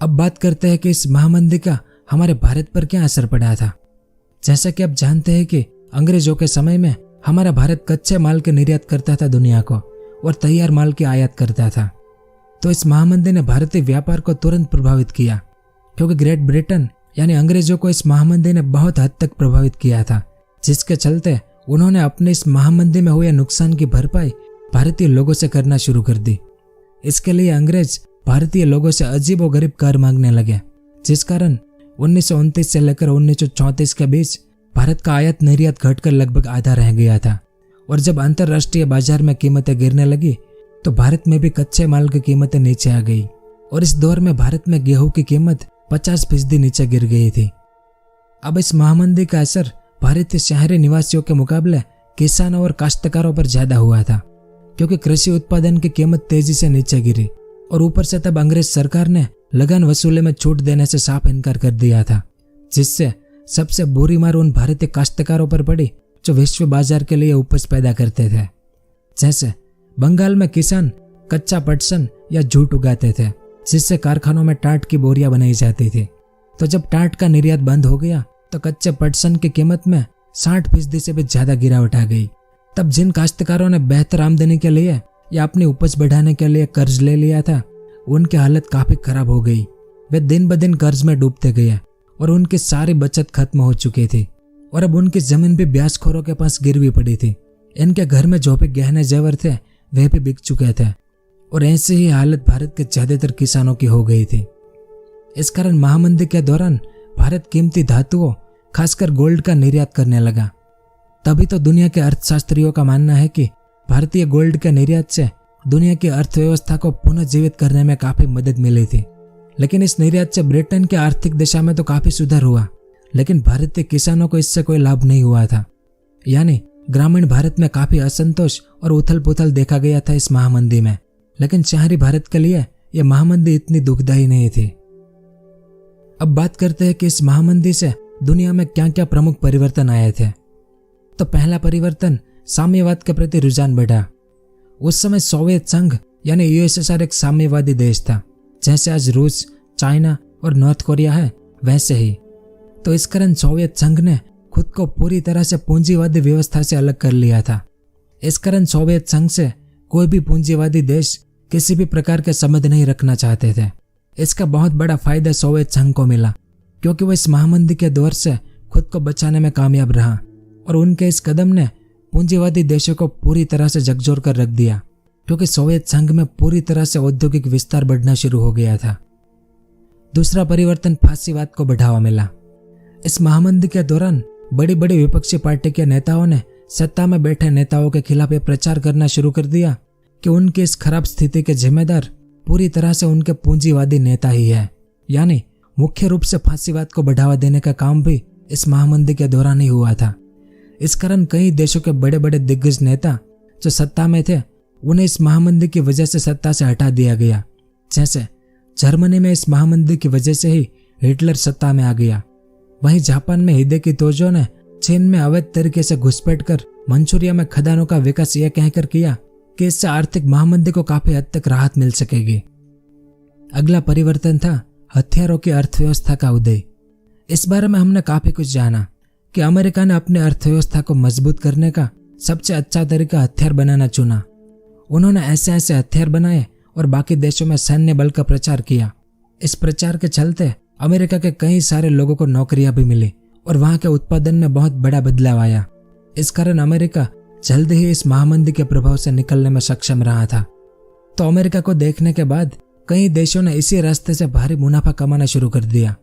अब बात करते हैं कि इस महामंदी का हमारे भारत पर क्या असर पड़ा था। जैसा कि आप जानते हैं कि अंग्रेजों के समय में हमारा भारत कच्चे माल के निर्यात करता था दुनिया को, और तैयार माल की आयात करता था। तो इस महामंदी ने भारतीय व्यापार को तुरंत प्रभावित किया, क्योंकि ग्रेट ब्रिटेन यानी अंग्रेजों को इस महामंदी ने बहुत हद तक प्रभावित किया था, जिसके चलते उन्होंने अपने इस महामंदी में हुए नुकसान की भरपाई भारतीय लोगों से करना शुरू कर दी। इसके लिए अंग्रेज भारतीय लोगों से अजीब व गरीब कर मांगने लगे, जिस कारण 1929 से लेकर 1934 के बीच भारत का आयात निर्यात घटकर लगभग आधा रह गया था। और जब अंतर्राष्ट्रीय बाजार में कीमतें गिरने लगी तो भारत में भी कच्चे माल की कीमतें नीचे आ गई। और इस दौर में भारत में गेहूं की कीमत 50% नीचे गिर गई थी। अब इस महामंदी का असर भारतीय शहरी निवासियों के मुकाबले किसानों और काश्तकारों पर ज्यादा हुआ था, क्योंकि कृषि उत्पादन की कीमत तेजी से नीचे गिरी। और ऊपर से तब अंग्रेज सरकार ने लगान वसूली में छूट देने से साफ इनकार कर दिया था, जिससे सबसे बुरी मार उन भारतीय काश्तकारों पर पड़ी जो विश्व बाजार के लिए उपज पैदा करते थे। जैसे बंगाल में किसान कच्चा पटसन या जूट उगाते थे, जिससे कारखानों में टाट की बोरियां बनाई जाती थी। तो जब टाट का निर्यात बंद हो गया तो कच्चे पटसन की कीमत में 60% से भी ज्यादा गिरावट आ गई। तब जिन काश्तकारों ने बेहतर आमदनी के लिए या अपनी उपज बढ़ाने के लिए कर्ज ले लिया था, उनकी हालत काफी खराब हो गई। वे दिन ब दिन कर्ज में डूबते गए और उनकी सारी बचत खत्म हो चुकी थी। और अब उनकी जमीन भी ब्याजखोरों के पास गिरवी पड़ी थी। इनके घर में जो भी गहने जेवर थे वे भी बिक चुके थे। और ऐसी ही हालत भारत के ज्यादातर किसानों की हो गई थी। इस कारण महामंदी के दौरान भारत कीमती धातुओं खासकर गोल्ड का निर्यात करने लगा। तभी तो दुनिया के अर्थशास्त्रियों का मानना है कि भारतीय गोल्ड के निर्यात से दुनिया की अर्थव्यवस्था को पुनः जीवित करने में काफी मदद मिली थी। लेकिन इस निर्यात से ब्रिटेन की आर्थिक दशा में तो काफी सुधार हुआ, लेकिन भारतीय किसानों को इससे कोई लाभ नहीं हुआ था। यानी ग्रामीण भारत में काफी असंतोष और उथल पुथल देखा गया था इस महामंदी में, लेकिन शहरी भारत के लिए यह महामंदी इतनी दुखदायी नहीं थी। अब बात करते हैं कि इस महामंदी से दुनिया में क्या क्या प्रमुख परिवर्तन आए थे। तो पहला परिवर्तन, साम्यवाद के प्रति रुझान बढ़ा। उस समय सोवियत संघ यानी यूएसएसआर एक साम्यवादी देश था, जैसे आज रूस, चाइना और नॉर्थ कोरिया है वैसे ही। तो इस कारण सोवियत संघ ने खुद को पूरी तरह से पूंजीवादी व्यवस्था से अलग कर लिया था। इस कारण सोवियत संघ से कोई भी पूंजीवादी देश किसी भी प्रकार के संबंध नहीं रखना चाहते थे। इसका बहुत बड़ा फायदा सोवियत संघ को मिला, क्योंकि वो इस महामंदी के दौर से खुद को बचाने में कामयाब रहा और उनके इस कदम ने पूंजीवादी देशों को पूरी तरह से झकझोर कर रख दिया, क्योंकि सोवियत संघ में पूरी तरह से औद्योगिक विस्तार बढ़ना शुरू हो गया था। दूसरा परिवर्तन, फासीवाद को बढ़ावा मिला। इस महामंदी के दौरान बड़ी बड़ी विपक्षी पार्टी के नेताओं ने सत्ता में बैठे नेताओं के खिलाफ ये प्रचार करना शुरू कर दिया कि उनकी इस खराब स्थिति के जिम्मेदार पूरी तरह से उनके पूंजीवादी नेता ही है। यानी मुख्य रूप से फांसीवाद को बढ़ावा देने का काम भी इस महामंदी के दौरान ही हुआ था। इस कारण कई देशों के बड़े बड़े दिग्गज नेता जो सत्ता में थे, उन्हें इस महामंदी की वजह से सत्ता से हटा दिया गया। जैसे जर्मनी में इस महामंदी की वजह से ही हिटलर सत्ता में आ गया। वहीं जापान में हिदेकी तोजो ने चीन में अवैध तरीके से घुसपैठ कर मंचूरिया में खदानों का विकास यह कहकर किया कि इससे आर्थिक महामंदी को काफी हद तक राहत मिल सकेगी। अगला परिवर्तन था हथियारों की अर्थव्यवस्था का उदय। इस बारे में हमने काफी कुछ जाना कि अमेरिका ने अपनी अर्थव्यवस्था को मजबूत करने का सबसे अच्छा तरीका हथियार बनाना चुना। उन्होंने ऐसे ऐसे हथियार बनाए और बाकी देशों में सैन्य बल का प्रचार किया। इस प्रचार के चलते अमेरिका के कई सारे लोगों को नौकरियां भी मिली और वहां के उत्पादन में बहुत बड़ा बदलाव आया। इस कारण अमेरिका जल्द ही इस महामंदी के प्रभाव से निकलने में सक्षम रहा था। तो अमेरिका को देखने के बाद कई देशों ने इसी रास्ते से भारी मुनाफा कमाना शुरू कर दिया,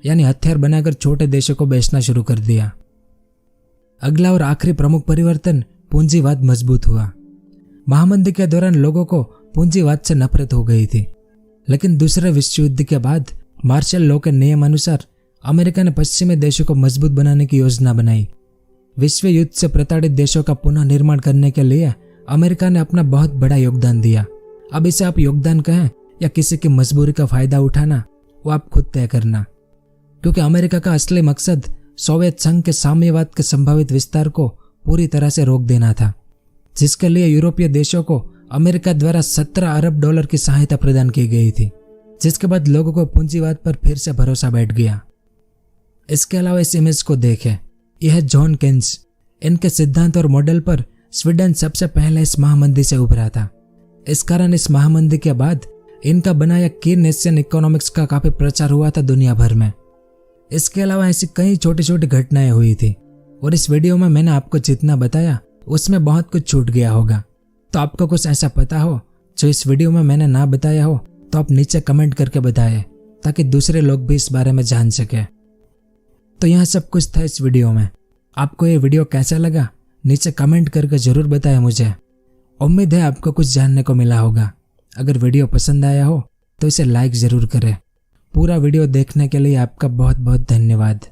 यानी हथियार बनाकर छोटे देशों को बेचना शुरू कर दिया। अगला और आखिरी प्रमुख परिवर्तन, पूंजीवाद मजबूत हुआ। महामंदी के दौरान लोगों को पूंजीवाद से नफरत हो गई थी, लेकिन दूसरे विश्व युद्ध के बाद मार्शल लॉ के नियम अनुसार अमेरिका ने पश्चिमी देशों को मजबूत बनाने की योजना बनाई। विश्व युद्ध से प्रताड़ित देशों का पुनः निर्माण करने के लिए अमेरिका ने अपना बहुत बड़ा योगदान दिया। अब इसे आप योगदान कहें या किसी की मजबूरी का फायदा उठाना, वो आप खुद तय करना, क्योंकि अमेरिका का असली मकसद सोवियत संघ के साम्यवाद के संभावित विस्तार को पूरी तरह से रोक देना था, जिसके लिए यूरोपीय देशों को अमेरिका द्वारा 17 अरब डॉलर की सहायता प्रदान की गई थी, जिसके बाद लोगों को पूंजीवाद पर फिर से भरोसा बैठ गया। इसके अलावा इस इमेज को देखें, यह है जॉन केन्स। इनके सिद्धांत और मॉडल पर स्वीडन सबसे पहले इस महामंदी से उभरा था। इस कारण इस महामंदी के बाद इनका बनाया कीनेशियन इकोनॉमिक्स का काफी प्रचार हुआ था दुनिया भर में। इसके अलावा ऐसी कई छोटी छोटी घटनाएं हुई थी और इस वीडियो में मैंने आपको जितना बताया उसमें बहुत कुछ छूट गया होगा। तो आपको कुछ ऐसा पता हो जो इस वीडियो में मैंने ना बताया हो तो आप नीचे कमेंट करके बताएं, ताकि दूसरे लोग भी इस बारे में जान सके। तो यह सब कुछ था इस वीडियो में। आपको ये वीडियो कैसा लगा नीचे कमेंट करके जरूर बताएं मुझे। उम्मीद है आपको कुछ जानने को मिला होगा। अगर वीडियो पसंद आया हो तो इसे लाइक जरूर करें। पूरा वीडियो देखने के लिए आपका बहुत बहुत धन्यवाद।